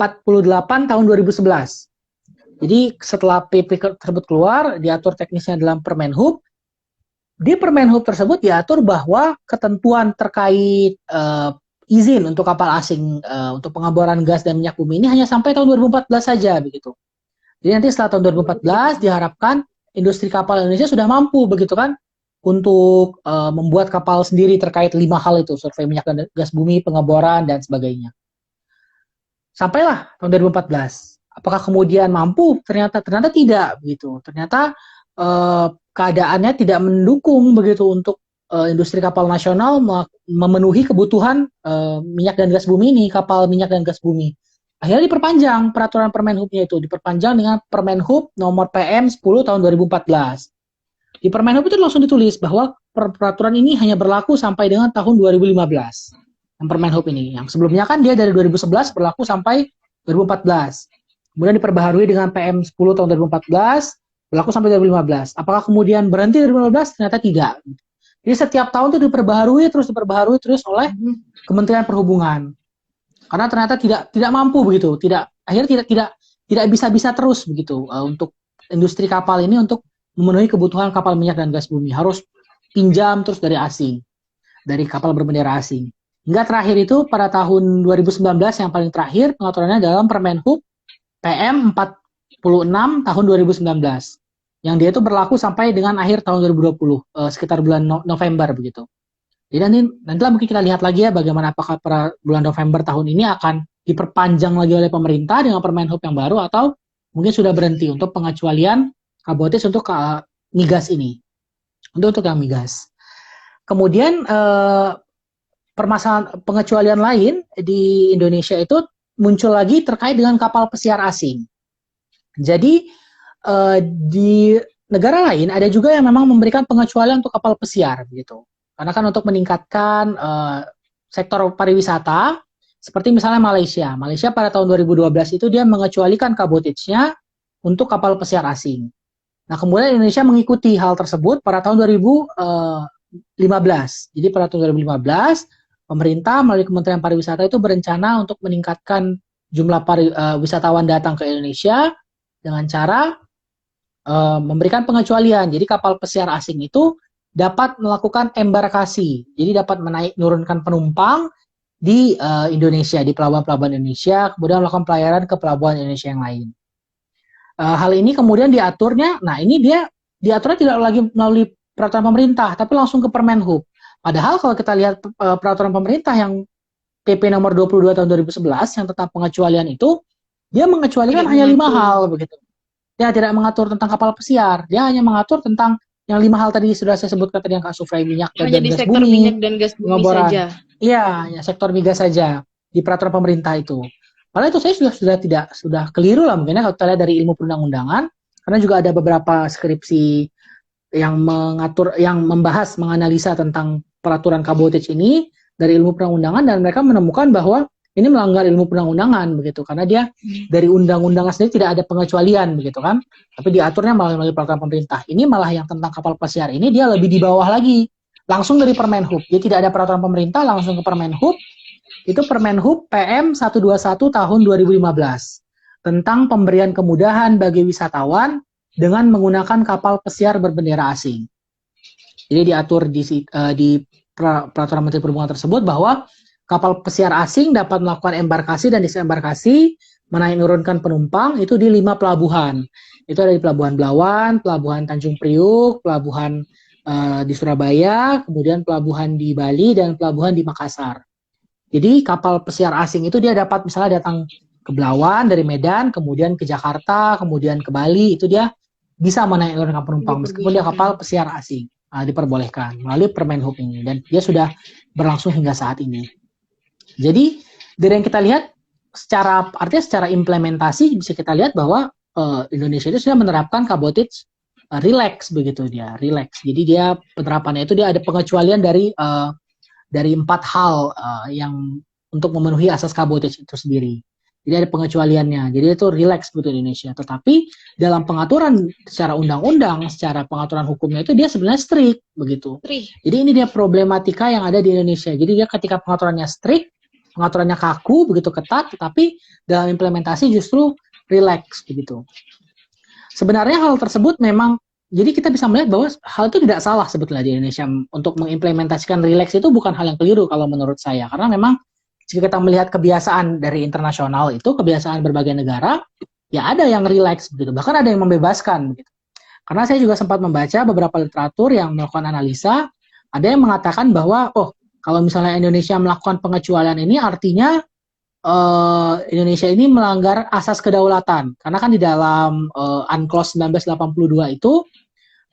tahun 2011. Jadi setelah PP tersebut keluar, diatur teknisnya dalam Permenhub. Di Permenhub tersebut diatur bahwa ketentuan terkait izin untuk kapal asing untuk pengeboran gas dan minyak bumi ini hanya sampai tahun 2014 saja begitu. Jadi nanti setelah tahun 2014 diharapkan industri kapal Indonesia sudah mampu begitu kan untuk membuat kapal sendiri terkait 5 hal itu, survei minyak dan gas bumi, pengeboran dan sebagainya. Sampailah tahun 2014. Apakah kemudian mampu? Ternyata tidak begitu. Ternyata keadaannya tidak mendukung begitu untuk industri kapal nasional memenuhi kebutuhan minyak dan gas bumi ini, kapal minyak dan gas bumi. Akhirnya diperpanjang peraturan Permenhubnya itu, diperpanjang dengan Permenhub nomor PM 10 tahun 2014. Di Permenhub itu langsung ditulis bahwa peraturan ini hanya berlaku sampai dengan tahun 2015. Yang Permenhub ini, yang sebelumnya kan dia dari 2011 berlaku sampai 2014. Kemudian diperbaharui dengan PM 10 tahun 2014, berlaku sampai 2015. Apakah kemudian berhenti dari 2015? Ternyata tidak. Jadi setiap tahun itu diperbaharui terus oleh Kementerian Perhubungan. Karena ternyata tidak mampu begitu, akhirnya tidak bisa terus begitu untuk industri kapal ini untuk memenuhi kebutuhan kapal minyak dan gas bumi, harus pinjam terus dari asing, dari kapal berbendera asing. Hingga terakhir itu pada tahun 2019 yang paling terakhir pengaturannya dalam Permenhub PM 46 tahun 2019. Yang dia itu berlaku sampai dengan akhir tahun 2020, sekitar bulan November begitu. Jadi nantilah mungkin kita lihat lagi ya bagaimana apakah pada bulan November tahun ini akan diperpanjang lagi oleh pemerintah dengan Permenhub yang baru atau mungkin sudah berhenti untuk pengecualian kabotis untuk migas ini, untuk yang migas. Kemudian permasalahan pengecualian lain di Indonesia itu muncul lagi terkait dengan kapal pesiar asing. Jadi di negara lain ada juga yang memang memberikan pengecualian untuk kapal pesiar gitu. Karena kan untuk meningkatkan sektor pariwisata, seperti misalnya Malaysia. Malaysia pada tahun 2012 itu dia mengecualikan kabotitnya untuk kapal pesiar asing. Nah, kemudian Indonesia mengikuti hal tersebut pada tahun 2015. Jadi pada tahun 2015, pemerintah melalui Kementerian Pariwisata itu berencana untuk meningkatkan jumlah wisatawan datang ke Indonesia dengan cara memberikan pengecualian. Jadi kapal pesiar asing itu dapat melakukan embarkasi, jadi dapat menurunkan penumpang di Indonesia, di pelabuhan-pelabuhan Indonesia, kemudian melakukan pelayaran ke pelabuhan Indonesia yang lain. Hal ini kemudian diaturnya, nah ini dia diaturnya tidak lagi melalui peraturan pemerintah, tapi langsung ke Permenhub. Padahal kalau kita lihat peraturan pemerintah yang PP nomor 22 tahun 2011 yang tentang pengecualian itu, dia mengecualikan hanya 5 hal begitu. Dia tidak mengatur tentang kapal pesiar, dia hanya mengatur tentang yang 5 hal tadi sudah saya sebutkan tadi, yang Kak Sufrai, minyak dan gas bumi. Hanya di sektor minyak dan gas bumi saja. Iya, ya sektor migas saja di peraturan pemerintah itu. Padahal itu saya sudah keliru lah mungkin ya kalau kita lihat dari ilmu perundang-undangan, karena juga ada beberapa skripsi yang membahas, menganalisa tentang peraturan kabotich ini dari ilmu perundang-undangan, dan mereka menemukan bahwa ini melanggar ilmu perundang-undangan begitu, karena dia dari undang-undang sendiri tidak ada pengecualian begitu kan, tapi diaturnya melalui peraturan pemerintah. Ini malah yang tentang kapal pesiar ini dia lebih di bawah lagi, langsung dari Permenhub. Jadi tidak ada peraturan pemerintah, langsung ke Permenhub. Itu Permenhub PM 121 tahun 2015 tentang pemberian kemudahan bagi wisatawan dengan menggunakan kapal pesiar berbendera asing. Jadi diatur di peraturan Menteri Perhubungan tersebut bahwa kapal pesiar asing dapat melakukan embarkasi dan disembarkasi, menaik menurunkan penumpang itu di 5 pelabuhan. Itu ada di Pelabuhan Belawan, Pelabuhan Tanjung Priuk, Pelabuhan di Surabaya, kemudian pelabuhan di Bali, dan pelabuhan di Makassar. Jadi kapal pesiar asing itu dia dapat misalnya datang ke Belawan dari Medan, kemudian ke Jakarta, kemudian ke Bali, itu dia bisa menaik menurunkan penumpang meskipun dia kapal pesiar asing. Diperbolehkan melalui Permenhub ini, dan dia sudah berlangsung hingga saat ini. Jadi dari yang kita lihat secara implementasi bisa kita lihat bahwa Indonesia itu sudah menerapkan kabotich relax begitu, dia relax. Jadi dia penerapannya itu dia ada pengecualian dari 4 hal yang untuk memenuhi asas kabotich itu sendiri. Jadi ada pengecualiannya. Jadi itu relax begitu Indonesia. Tetapi dalam pengaturan secara undang-undang, secara pengaturan hukumnya itu dia sebenarnya strict begitu. Jadi ini dia problematika yang ada di Indonesia. Jadi dia ketika pengaturannya strict, pengaturannya kaku, begitu ketat, tetapi dalam implementasi justru relax begitu. Sebenarnya hal tersebut memang, jadi kita bisa melihat bahwa hal itu tidak salah sebetulnya di Indonesia. Untuk mengimplementasikan relax itu bukan hal yang keliru kalau menurut saya. Karena memang jika kita melihat kebiasaan dari internasional itu, kebiasaan berbagai negara, ya ada yang relax begitu. Bahkan ada yang membebaskan begitu. Karena saya juga sempat membaca beberapa literatur yang melakukan analisa, ada yang mengatakan bahwa, oh, kalau misalnya Indonesia melakukan pengecualian ini artinya Indonesia ini melanggar asas kedaulatan. Karena kan di dalam UNCLOS 1982 itu,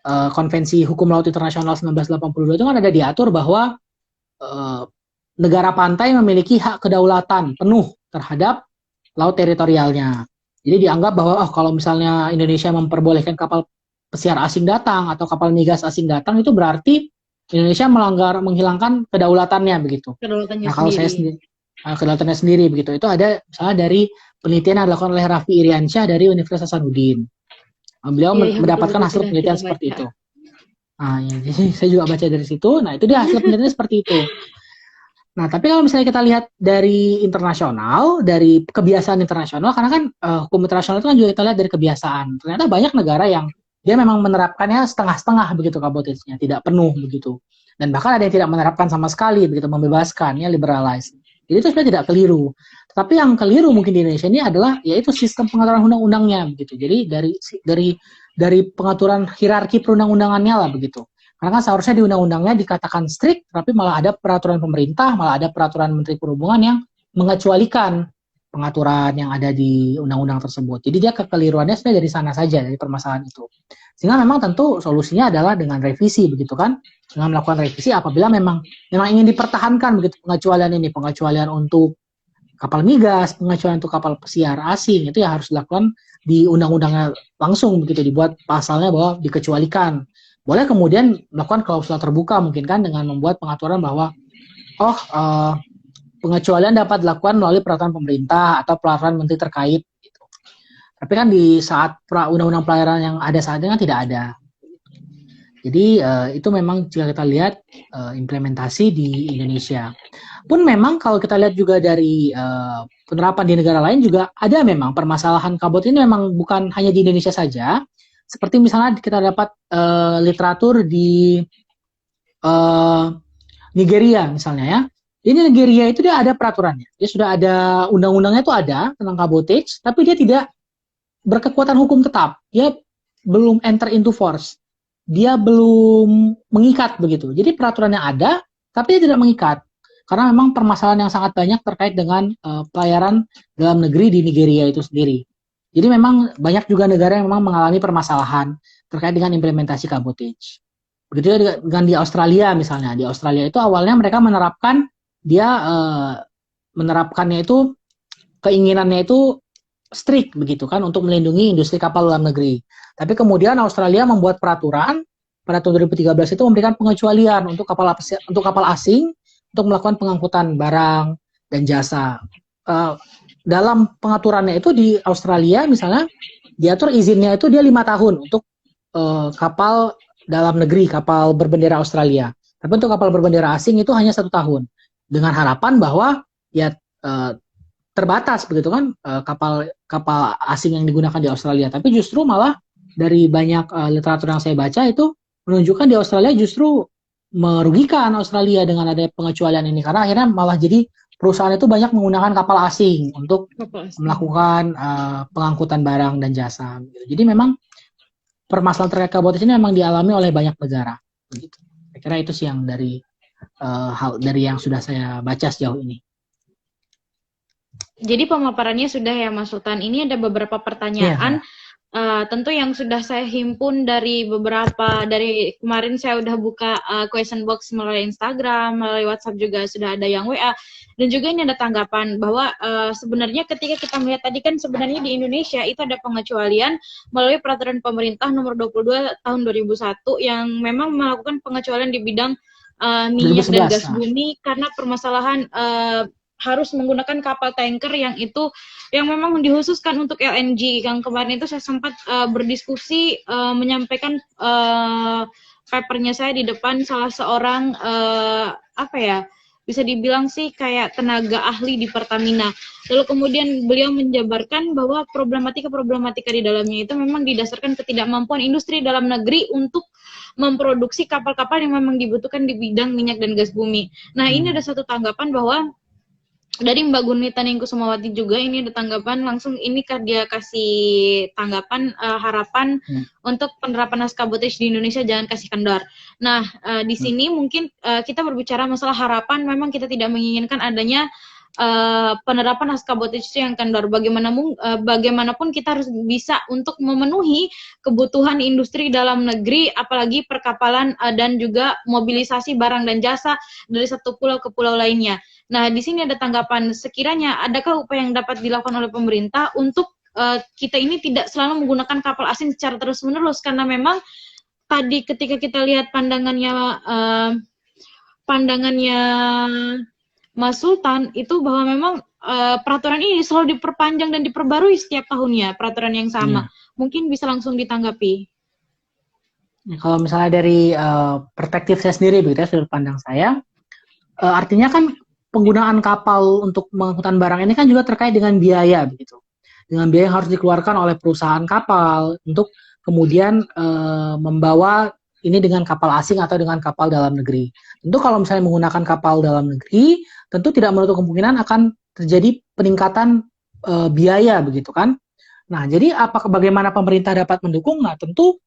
Konvensi Hukum Laut Internasional 1982 itu kan ada diatur bahwa eh, negara pantai memiliki hak kedaulatan penuh terhadap laut teritorialnya. Jadi dianggap bahwa kalau misalnya Indonesia memperbolehkan kapal pesiar asing datang atau kapal migas asing datang, itu berarti Indonesia menghilangkan kedaulatannya begitu. Kedaulatannya Nah, kalau saya sendiri. sendiri kedaulatannya sendiri begitu. Itu ada misalnya dari penelitian yang dilakukan oleh Raffi Iriansyah dari Universitas Hasanuddin. Beliau Iya, iya, mendapatkan betul-betul hasil sudah kita penelitian seperti baca. itu. Nah, ya, jadi saya juga baca dari situ. Nah, itu dia hasil penelitiannya seperti itu. Nah, tapi kalau misalnya kita lihat dari internasional, dari kebiasaan internasional, karena kan hukum internasional itu kan juga kita lihat dari kebiasaan. Ternyata banyak negara yang dia memang menerapkannya setengah-setengah begitu kabotage-nya, tidak penuh begitu. Dan bahkan ada yang tidak menerapkan sama sekali begitu, membebaskan, ya liberalize. Jadi itu sebenarnya tidak keliru. Tetapi yang keliru mungkin di Indonesia ini adalah yaitu sistem pengaturan undang-undangnya begitu. Jadi dari pengaturan hierarki perundang-undangannya lah begitu. Karena kan seharusnya di undang-undangnya dikatakan strict, tapi malah ada peraturan pemerintah, malah ada peraturan Menteri Perhubungan yang mengecualikan pengaturan yang ada di undang-undang tersebut. Jadi dia kekeliruannya sebenarnya dari sana saja, dari permasalahan itu. Sehingga memang tentu solusinya adalah dengan revisi, begitu kan? Dengan melakukan revisi apabila memang ingin dipertahankan begitu pengecualian ini, pengecualian untuk kapal migas, pengecualian untuk kapal pesiar asing, itu yang harus dilakukan di undang-undangnya langsung begitu, dibuat pasalnya bahwa dikecualikan. Boleh kemudian melakukan klausul terbuka mungkin kan dengan membuat pengaturan bahwa pengecualian dapat dilakukan melalui peraturan pemerintah atau peraturan menteri terkait gitu. Tapi kan di saat undang-undang pelayaran yang ada saat ini kan tidak ada. Jadi itu memang jika kita lihat implementasi di Indonesia. Pun memang kalau kita lihat juga dari penerapan di negara lain juga ada memang permasalahan kabut ini memang bukan hanya di Indonesia saja. Seperti misalnya kita dapat literatur di Nigeria misalnya ya. Ini Nigeria itu dia ada peraturannya. Dia sudah ada undang-undangnya itu ada tentang cabotage, tapi dia tidak berkekuatan hukum tetap. Dia belum enter into force. Dia belum mengikat begitu. Jadi peraturannya ada, tapi dia tidak mengikat. Karena memang permasalahan yang sangat banyak terkait dengan pelayaran dalam negeri di Nigeria itu sendiri. Jadi memang banyak juga negara yang memang mengalami permasalahan terkait dengan implementasi cabotage. Begitu juga dengan di Australia misalnya. Di Australia itu awalnya mereka menerapkannya itu keinginannya itu strict begitu kan untuk melindungi industri kapal dalam negeri. Tapi kemudian Australia membuat peraturan pada tahun 2013 itu memberikan pengecualian untuk kapal asing untuk melakukan pengangkutan barang dan jasa. Dalam pengaturannya itu di Australia misalnya diatur izinnya itu dia 5 tahun untuk kapal dalam negeri, kapal berbendera Australia. Tapi untuk kapal berbendera asing itu hanya 1 tahun. Dengan harapan bahwa ya terbatas begitu kan kapal asing yang digunakan di Australia. Tapi justru malah dari banyak literatur yang saya baca itu menunjukkan di Australia justru merugikan Australia dengan ada pengecualian ini karena akhirnya malah jadi perusahaan itu banyak menggunakan kapal asing untuk melakukan pengangkutan barang dan jasa. Jadi memang permasalahan terkait kabotage ini memang dialami oleh banyak negara. Begitu. Saya kira itu sih yang dari hal dari yang sudah saya baca sejauh ini. Jadi pemaparannya sudah ya Mas Sultan. Ini ada beberapa pertanyaan. Tentu yang sudah saya himpun dari kemarin saya udah buka question box melalui Instagram, melalui WhatsApp juga sudah ada yang WA. Dan juga ini ada tanggapan bahwa sebenarnya ketika kita melihat tadi kan sebenarnya di Indonesia itu ada pengecualian melalui peraturan pemerintah nomor 22 tahun 2001 yang memang melakukan pengecualian di bidang minyak 2011, dan gas bumi karena permasalahan harus menggunakan kapal tanker yang memang dikhususkan untuk LNG. Yang kemarin itu saya sempat berdiskusi menyampaikan papernya saya di depan salah seorang bisa dibilang sih kayak tenaga ahli di Pertamina. Lalu kemudian beliau menjabarkan bahwa problematika di dalamnya itu memang didasarkan ketidakmampuan industri dalam negeri untuk memproduksi kapal-kapal yang memang dibutuhkan di bidang minyak dan gas bumi. Nah, ini ada satu tanggapan bahwa dari Mbak Gunita Ningku Sumawati juga ini ada tanggapan langsung, ini dia kasih tanggapan harapan untuk penerapan naskah Boteach di Indonesia jangan kasih kendor. Nah, di sini mungkin kita berbicara masalah harapan, memang kita tidak menginginkan adanya penerapan naskah Boteach yang kendor. Bagaimanapun kita harus bisa untuk memenuhi kebutuhan industri dalam negeri, apalagi perkapalan dan juga mobilisasi barang dan jasa dari satu pulau ke pulau lainnya. Nah, di sini ada tanggapan, sekiranya adakah upaya yang dapat dilakukan oleh pemerintah untuk kita ini tidak selalu menggunakan kapal asing secara terus-menerus, karena memang tadi ketika kita lihat pandangannya Mas Sultan itu bahwa memang peraturan ini selalu diperpanjang dan diperbarui setiap tahunnya, peraturan yang sama. Mungkin bisa langsung ditanggapi. Kalau misalnya dari perspektif saya sendiri, begitu ya, sudut pandang saya, artinya kan penggunaan kapal untuk mengangkutan barang ini kan juga terkait dengan biaya, begitu. Dengan biaya yang harus dikeluarkan oleh perusahaan kapal untuk kemudian membawa ini dengan kapal asing atau dengan kapal dalam negeri. Tentu kalau misalnya menggunakan kapal dalam negeri, tentu tidak menutup kemungkinan akan terjadi peningkatan biaya, begitu kan. Nah, jadi bagaimana pemerintah dapat mendukung? Nah, tentu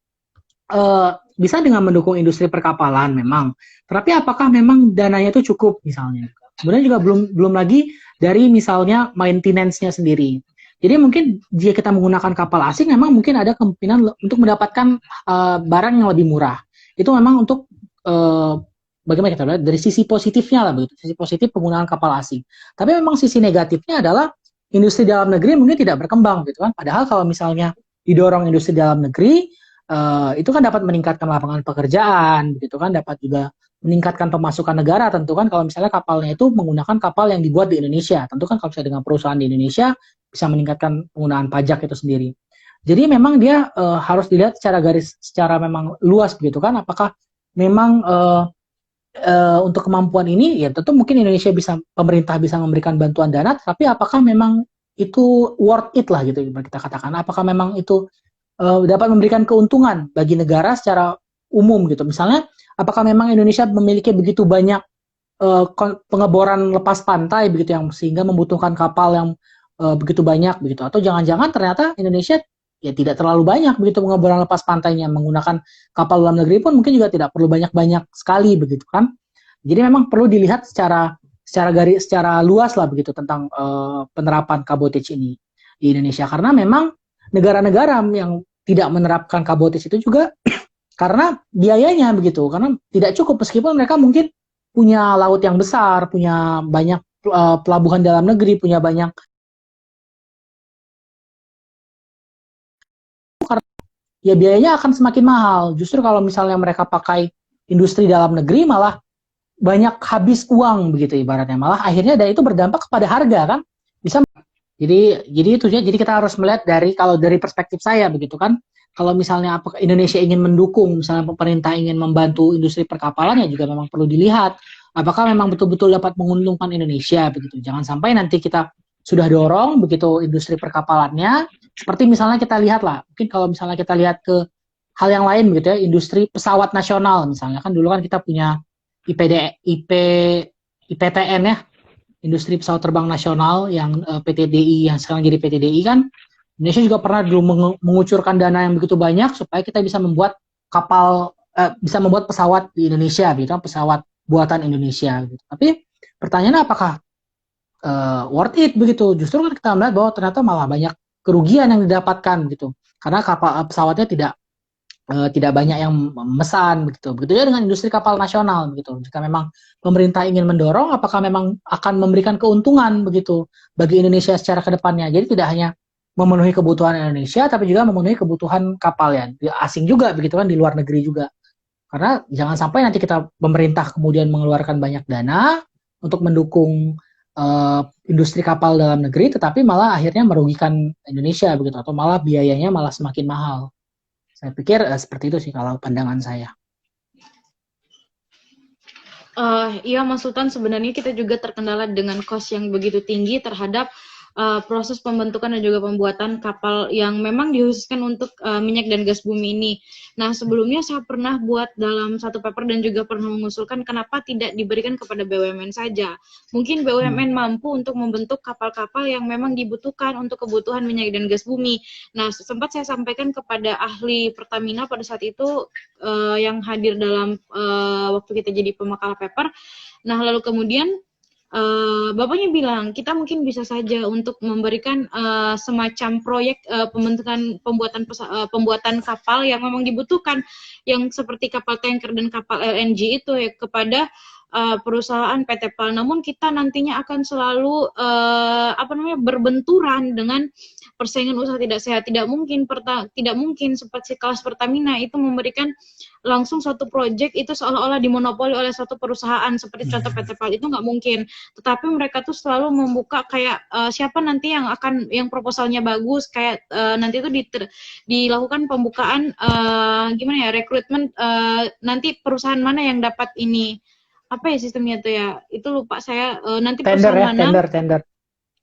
bisa dengan mendukung industri perkapalan memang. Tetapi apakah memang dananya itu cukup misalnya? Sebenarnya juga belum lagi dari misalnya maintenance-nya sendiri. Jadi mungkin jika kita menggunakan kapal asing memang mungkin ada kemungkinan untuk mendapatkan barang yang lebih murah. Itu memang untuk bagaimana kita lihat dari sisi positifnya lah begitu, sisi positif penggunaan kapal asing. Tapi memang sisi negatifnya adalah industri dalam negeri mungkin tidak berkembang gitu kan. Padahal kalau misalnya didorong industri dalam negeri itu kan dapat meningkatkan lapangan pekerjaan, gitu kan, dapat juga meningkatkan pemasukan negara. Tentu kan kalau misalnya kapalnya itu menggunakan kapal yang dibuat di Indonesia, tentu kan kalau misalnya dengan perusahaan di Indonesia bisa meningkatkan penggunaan pajak itu sendiri. Jadi memang dia harus dilihat secara memang luas begitu kan, apakah memang untuk kemampuan ini ya tentu mungkin pemerintah bisa memberikan bantuan dana, tapi apakah memang itu worth it lah gitu kita katakan, apakah memang itu dapat memberikan keuntungan bagi negara secara umum gitu. Misalnya, apakah memang Indonesia memiliki begitu banyak pengeboran lepas pantai begitu yang sehingga membutuhkan kapal yang begitu banyak begitu, atau jangan-jangan ternyata Indonesia ya tidak terlalu banyak begitu pengeboran lepas pantainya, menggunakan kapal dalam negeri pun mungkin juga tidak perlu banyak-banyak sekali begitu kan. Jadi memang perlu dilihat secara luas lah begitu tentang penerapan Kabotech ini di Indonesia, karena memang negara-negara yang tidak menerapkan Kabotech itu juga karena biayanya begitu, karena tidak cukup meskipun mereka mungkin punya laut yang besar, punya banyak pelabuhan dalam negeri, punya banyak, ya biayanya akan semakin mahal. Justru kalau misalnya mereka pakai industri dalam negeri malah banyak habis uang begitu ibaratnya, malah akhirnya dan itu berdampak kepada harga kan, bisa. Jadi itu ya. Jadi kita harus melihat kalau dari perspektif saya begitu kan. Kalau misalnya apakah Indonesia ingin mendukung, misalnya pemerintah ingin membantu industri perkapalan, ya juga memang perlu dilihat apakah memang betul-betul dapat menguntungkan Indonesia begitu. Jangan sampai nanti kita sudah dorong begitu industri perkapalannya, seperti misalnya kita lihat lah, mungkin kalau misalnya kita lihat ke hal yang lain begitu ya, industri pesawat nasional misalnya kan dulu kan kita punya IPTN ya, industri pesawat terbang nasional yang PTDI yang sekarang jadi PTDI kan. Indonesia juga pernah dulu mengucurkan dana yang begitu banyak supaya kita bisa membuat bisa membuat pesawat di Indonesia gitu, pesawat buatan Indonesia gitu. Tapi pertanyaannya apakah worth it begitu? Justru kan kita melihat bahwa ternyata malah banyak kerugian yang didapatkan gitu. Karena pesawatnya tidak banyak yang memesan begitu. Begitu juga dengan industri kapal nasional begitu. Jika memang pemerintah ingin mendorong, apakah memang akan memberikan keuntungan begitu bagi Indonesia secara kedepannya. Jadi tidak hanya memenuhi kebutuhan Indonesia, tapi juga memenuhi kebutuhan kapal ya asing juga begitu kan, di luar negeri juga. Karena jangan sampai nanti pemerintah kemudian mengeluarkan banyak dana untuk mendukung industri kapal dalam negeri, tetapi malah akhirnya merugikan Indonesia begitu, atau malah biayanya malah semakin mahal. Saya pikir seperti itu sih kalau pandangan saya. Iya Mas Sultan, sebenarnya kita juga terkendala dengan cost yang begitu tinggi terhadap proses pembentukan dan juga pembuatan kapal yang memang dikhususkan untuk minyak dan gas bumi ini. Nah, sebelumnya saya pernah buat dalam satu paper dan juga pernah mengusulkan kenapa tidak diberikan kepada BUMN saja. Mungkin BUMN mampu untuk membentuk kapal-kapal yang memang dibutuhkan untuk kebutuhan minyak dan gas bumi. Nah, sempat saya sampaikan kepada ahli Pertamina pada saat itu yang hadir dalam waktu kita jadi pemakalah paper. Nah, lalu kemudian bapaknya bilang kita mungkin bisa saja untuk memberikan semacam proyek pembuatan kapal yang memang dibutuhkan, yang seperti kapal tanker dan kapal LNG itu ya, kepada perusahaan PT PAL. Namun kita nantinya akan selalu berbenturan dengan persaingan usaha tidak sehat. Tidak mungkin seperti kelas Pertamina itu memberikan langsung suatu proyek itu seolah-olah dimonopoli oleh suatu perusahaan seperti contoh PT PAL, itu nggak mungkin. Tetapi mereka tuh selalu membuka kayak siapa nanti yang proposalnya bagus, kayak nanti itu dilakukan pembukaan rekrutmen, nanti perusahaan mana yang dapat ini, apa ya sistemnya tuh ya, itu lupa saya, nanti Tender perusahaan ya, mana. tender.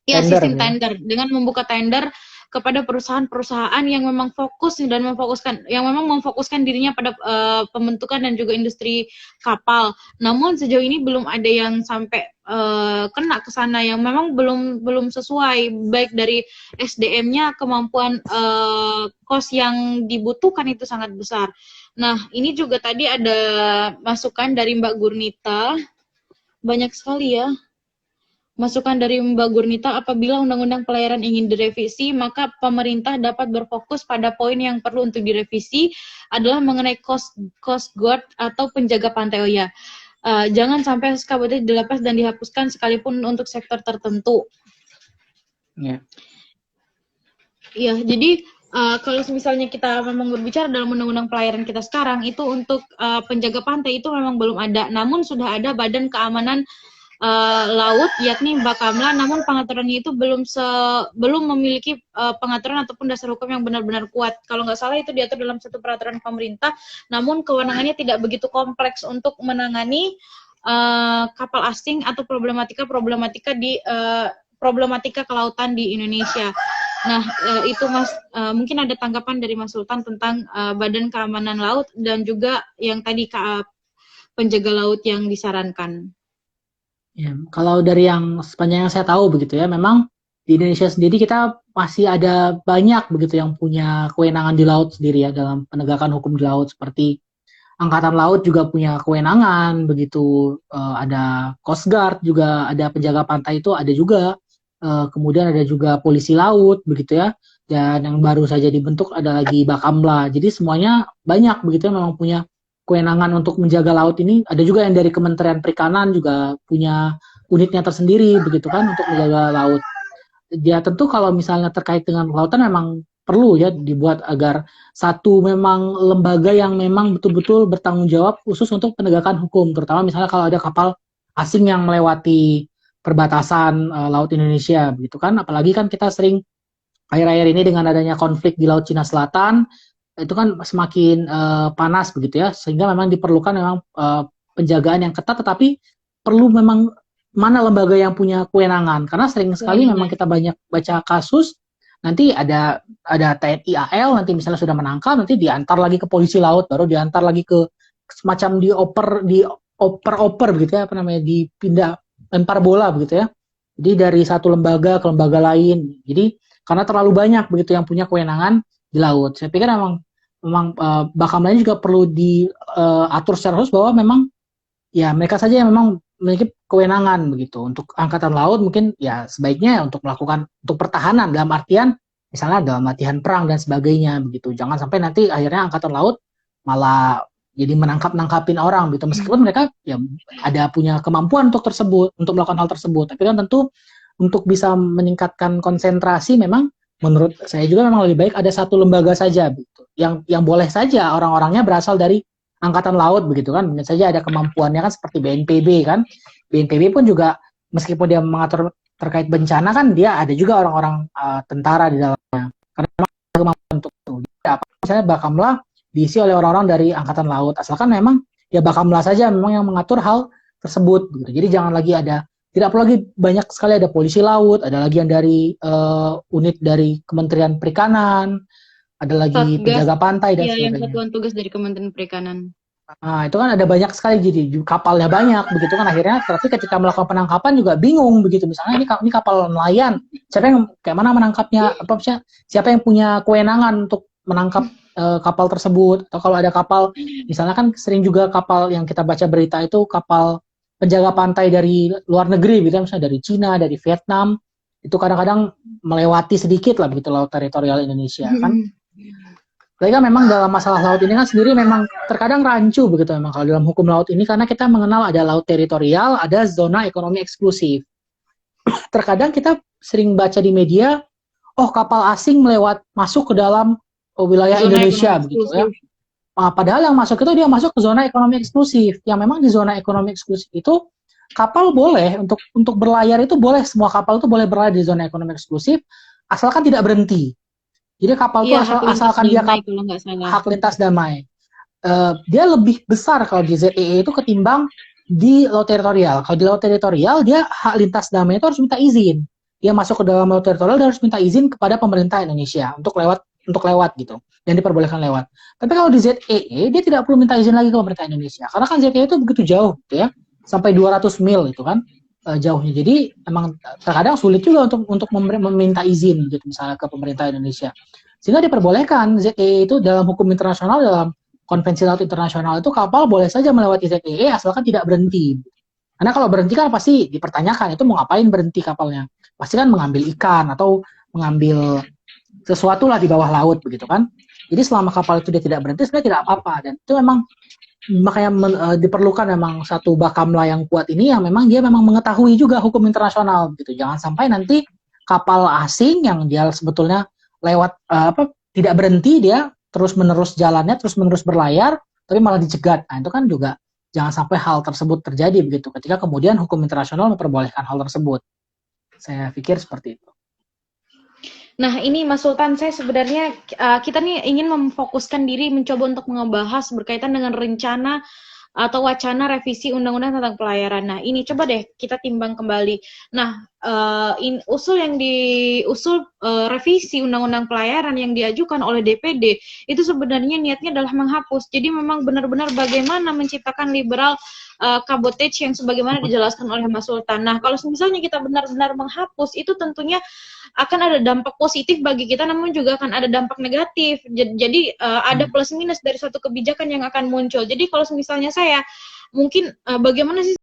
Ya, Tender sistem ya. tender dengan membuka tender kepada perusahaan-perusahaan yang memang memfokuskan dirinya pada pembentukan dan juga industri kapal. Namun sejauh ini belum ada yang sampai kena ke sana, yang memang belum sesuai, baik dari SDM-nya, kemampuan kos yang dibutuhkan itu sangat besar. Nah, ini juga tadi ada masukan dari Mbak Gurnita, banyak sekali ya. Masukan dari Mbak Gurnita, apabila Undang-Undang Pelayaran ingin direvisi, maka pemerintah dapat berfokus pada poin yang perlu untuk direvisi adalah mengenai coast guard atau penjaga pantai. Oh ya, jangan sampai SKBT dilepas dan dihapuskan sekalipun untuk sektor tertentu. Ya. Ya, jadi kalau misalnya kita memang berbicara dalam Undang-Undang Pelayaran kita sekarang, itu untuk penjaga pantai itu memang belum ada. Namun sudah ada Badan Keamanan Laut, yakni Bakamla, namun pengaturannya itu belum memiliki pengaturan ataupun dasar hukum yang benar-benar kuat. Kalau nggak salah itu diatur dalam satu peraturan pemerintah, namun kewenangannya tidak begitu kompleks untuk menangani kapal asing atau problematika kelautan di Indonesia. Nah, itu Mas, mungkin ada tanggapan dari Mas Sultan tentang Badan Keamanan Laut dan juga yang tadi penjaga laut yang disarankan. Ya, kalau dari yang sepanjang yang saya tahu begitu ya, memang di Indonesia sendiri kita masih ada banyak begitu yang punya kewenangan di laut sendiri ya, dalam penegakan hukum di laut, seperti Angkatan Laut juga punya kewenangan begitu, ada Coast Guard juga, ada penjaga pantai itu ada juga, kemudian ada juga polisi laut begitu ya, dan yang baru saja dibentuk ada lagi Bakamla. Jadi semuanya banyak begitu ya, memang punya kewenangan untuk menjaga laut ini. Ada juga yang dari Kementerian Perikanan juga punya unitnya tersendiri begitu kan untuk menjaga laut. Ya tentu kalau misalnya terkait dengan kelautan memang perlu ya dibuat agar satu memang lembaga yang memang betul-betul bertanggung jawab khusus untuk penegakan hukum, terutama misalnya kalau ada kapal asing yang melewati perbatasan laut Indonesia begitu kan, apalagi kan kita sering akhir-akhir ini dengan adanya konflik di Laut Cina Selatan itu kan semakin panas begitu ya, sehingga memang diperlukan memang penjagaan yang ketat, tetapi perlu memang mana lembaga yang punya kewenangan, karena sering sekali memang kita banyak baca kasus nanti ada TNI AL nanti misalnya sudah menangkap, nanti diantar lagi ke polisi laut, baru diantar lagi ke semacam dioper begitu ya, apa namanya, dipindah, lempar bola begitu ya, jadi dari satu lembaga ke lembaga lain, jadi karena terlalu banyak begitu yang punya kewenangan di laut. Saya pikir memang Bakamla juga perlu diatur secara khusus bahwa memang ya mereka saja yang memang memiliki kewenangan begitu. Untuk angkatan laut mungkin ya sebaiknya untuk melakukan untuk pertahanan, dalam artian misalnya dalam latihan perang dan sebagainya begitu. Jangan sampai nanti akhirnya angkatan laut malah jadi menangkapin orang gitu. Meskipun mereka ya ada punya kemampuan untuk melakukan hal tersebut. Tapi kan tentu untuk bisa meningkatkan konsentrasi memang menurut saya juga memang lebih baik ada satu lembaga saja gitu. Yang boleh saja orang-orangnya berasal dari angkatan laut begitu kan, mungkin saja ada kemampuannya kan, seperti BNPB kan. BNPB pun juga meskipun dia mengatur terkait bencana kan, dia ada juga orang-orang tentara di dalamnya. Karena memang ada kemampuan untuk itu. Misalnya Bakamla diisi oleh orang-orang dari angkatan laut, asalkan memang ya Bakamla saja memang yang mengatur hal tersebut gitu. Jadi jangan lagi ada Tidak perlu lagi banyak sekali ada polisi laut, ada lagi yang dari unit dari Kementerian Perikanan, ada lagi Satgas, penjaga pantai dan ya yang sebagainya. satuan tugas dari Kementerian Perikanan. Nah, itu kan ada banyak sekali jadi kapalnya banyak begitu kan akhirnya tapi ketika melakukan penangkapan juga bingung begitu misalnya ini kapal nelayan siapa yang kayak mana menangkapnya apa maksudnya siapa yang punya kewenangan untuk menangkap kapal tersebut atau kalau ada kapal misalnya kan sering juga kapal yang kita baca berita itu kapal penjaga pantai dari luar negeri gitu misalnya dari Cina dari Vietnam itu kadang-kadang melewati sedikit lah begitu laut teritorial Indonesia kan. Tapi kan memang dalam masalah laut ini kan sendiri memang terkadang rancu begitu memang kalau dalam hukum laut ini karena kita mengenal ada laut teritorial, ada zona ekonomi eksklusif. Terkadang kita sering baca di media, oh kapal asing masuk ke dalam wilayah Zona ekonomi Indonesia begitu ya. eksklusif. Nah, padahal yang masuk itu dia masuk ke zona ekonomi eksklusif. Yang memang di zona ekonomi eksklusif itu kapal boleh untuk berlayar itu boleh semua kapal itu boleh berlayar di zona ekonomi eksklusif asalkan tidak berhenti. Jadi kapal itu Iya, hak lintas asalkan dia damai kalau nggak salah. hak lintas damai. Dia lebih besar kalau di ZEE itu ketimbang di laut teritorial. Kalau di laut teritorial dia hak lintas damai itu harus minta izin. Dia masuk ke dalam laut teritorial dia harus minta izin kepada pemerintah Indonesia untuk lewat gitu dan diperbolehkan lewat. Tapi kalau di ZEE dia tidak perlu minta izin lagi ke pemerintah Indonesia karena kan ZEE itu begitu jauh gitu ya sampai 200 mil itu kan jauhnya. Jadi emang terkadang sulit juga untuk meminta izin gitu misalnya ke pemerintah Indonesia. Sehingga diperbolehkan ZEE itu dalam hukum internasional dalam konvensi laut internasional itu kapal boleh saja melewati ZEE asalkan tidak berhenti. Karena kalau berhenti kan pasti dipertanyakan itu mau ngapain berhenti kapalnya. Pasti kan mengambil ikan atau mengambil sesuatu lah di bawah laut begitu kan. Jadi selama kapal itu dia tidak berhenti sebenarnya tidak apa-apa dan itu memang makanya diperlukan memang satu bakamla yang kuat ini yang memang dia memang mengetahui juga hukum internasional gitu. Jangan sampai nanti kapal asing yang dia sebetulnya lewat tidak berhenti dia terus menerus jalannya terus menerus berlayar tapi malah dicegat. Nah, itu kan juga jangan sampai hal tersebut terjadi begitu ketika kemudian hukum internasional memperbolehkan hal tersebut. Saya pikir seperti itu. Nah, ini Mas Sultan, saya sebenarnya kita nih ingin memfokuskan diri mencoba untuk ngebahas berkaitan dengan rencana atau wacana revisi undang-undang tentang pelayaran. Nah, ini coba deh kita timbang kembali. Nah, usul yang diusul revisi undang-undang pelayaran yang diajukan oleh DPD itu sebenarnya niatnya adalah menghapus. Jadi memang benar-benar bagaimana menciptakan liberal cabotage yang sebagaimana dijelaskan oleh Mas Sultan. Nah, kalau misalnya kita benar-benar menghapus itu tentunya akan ada dampak positif bagi kita namun juga akan ada dampak negatif. Jadi ada plus minus dari satu kebijakan yang akan muncul. Jadi kalau misalnya saya mungkin bagaimana sih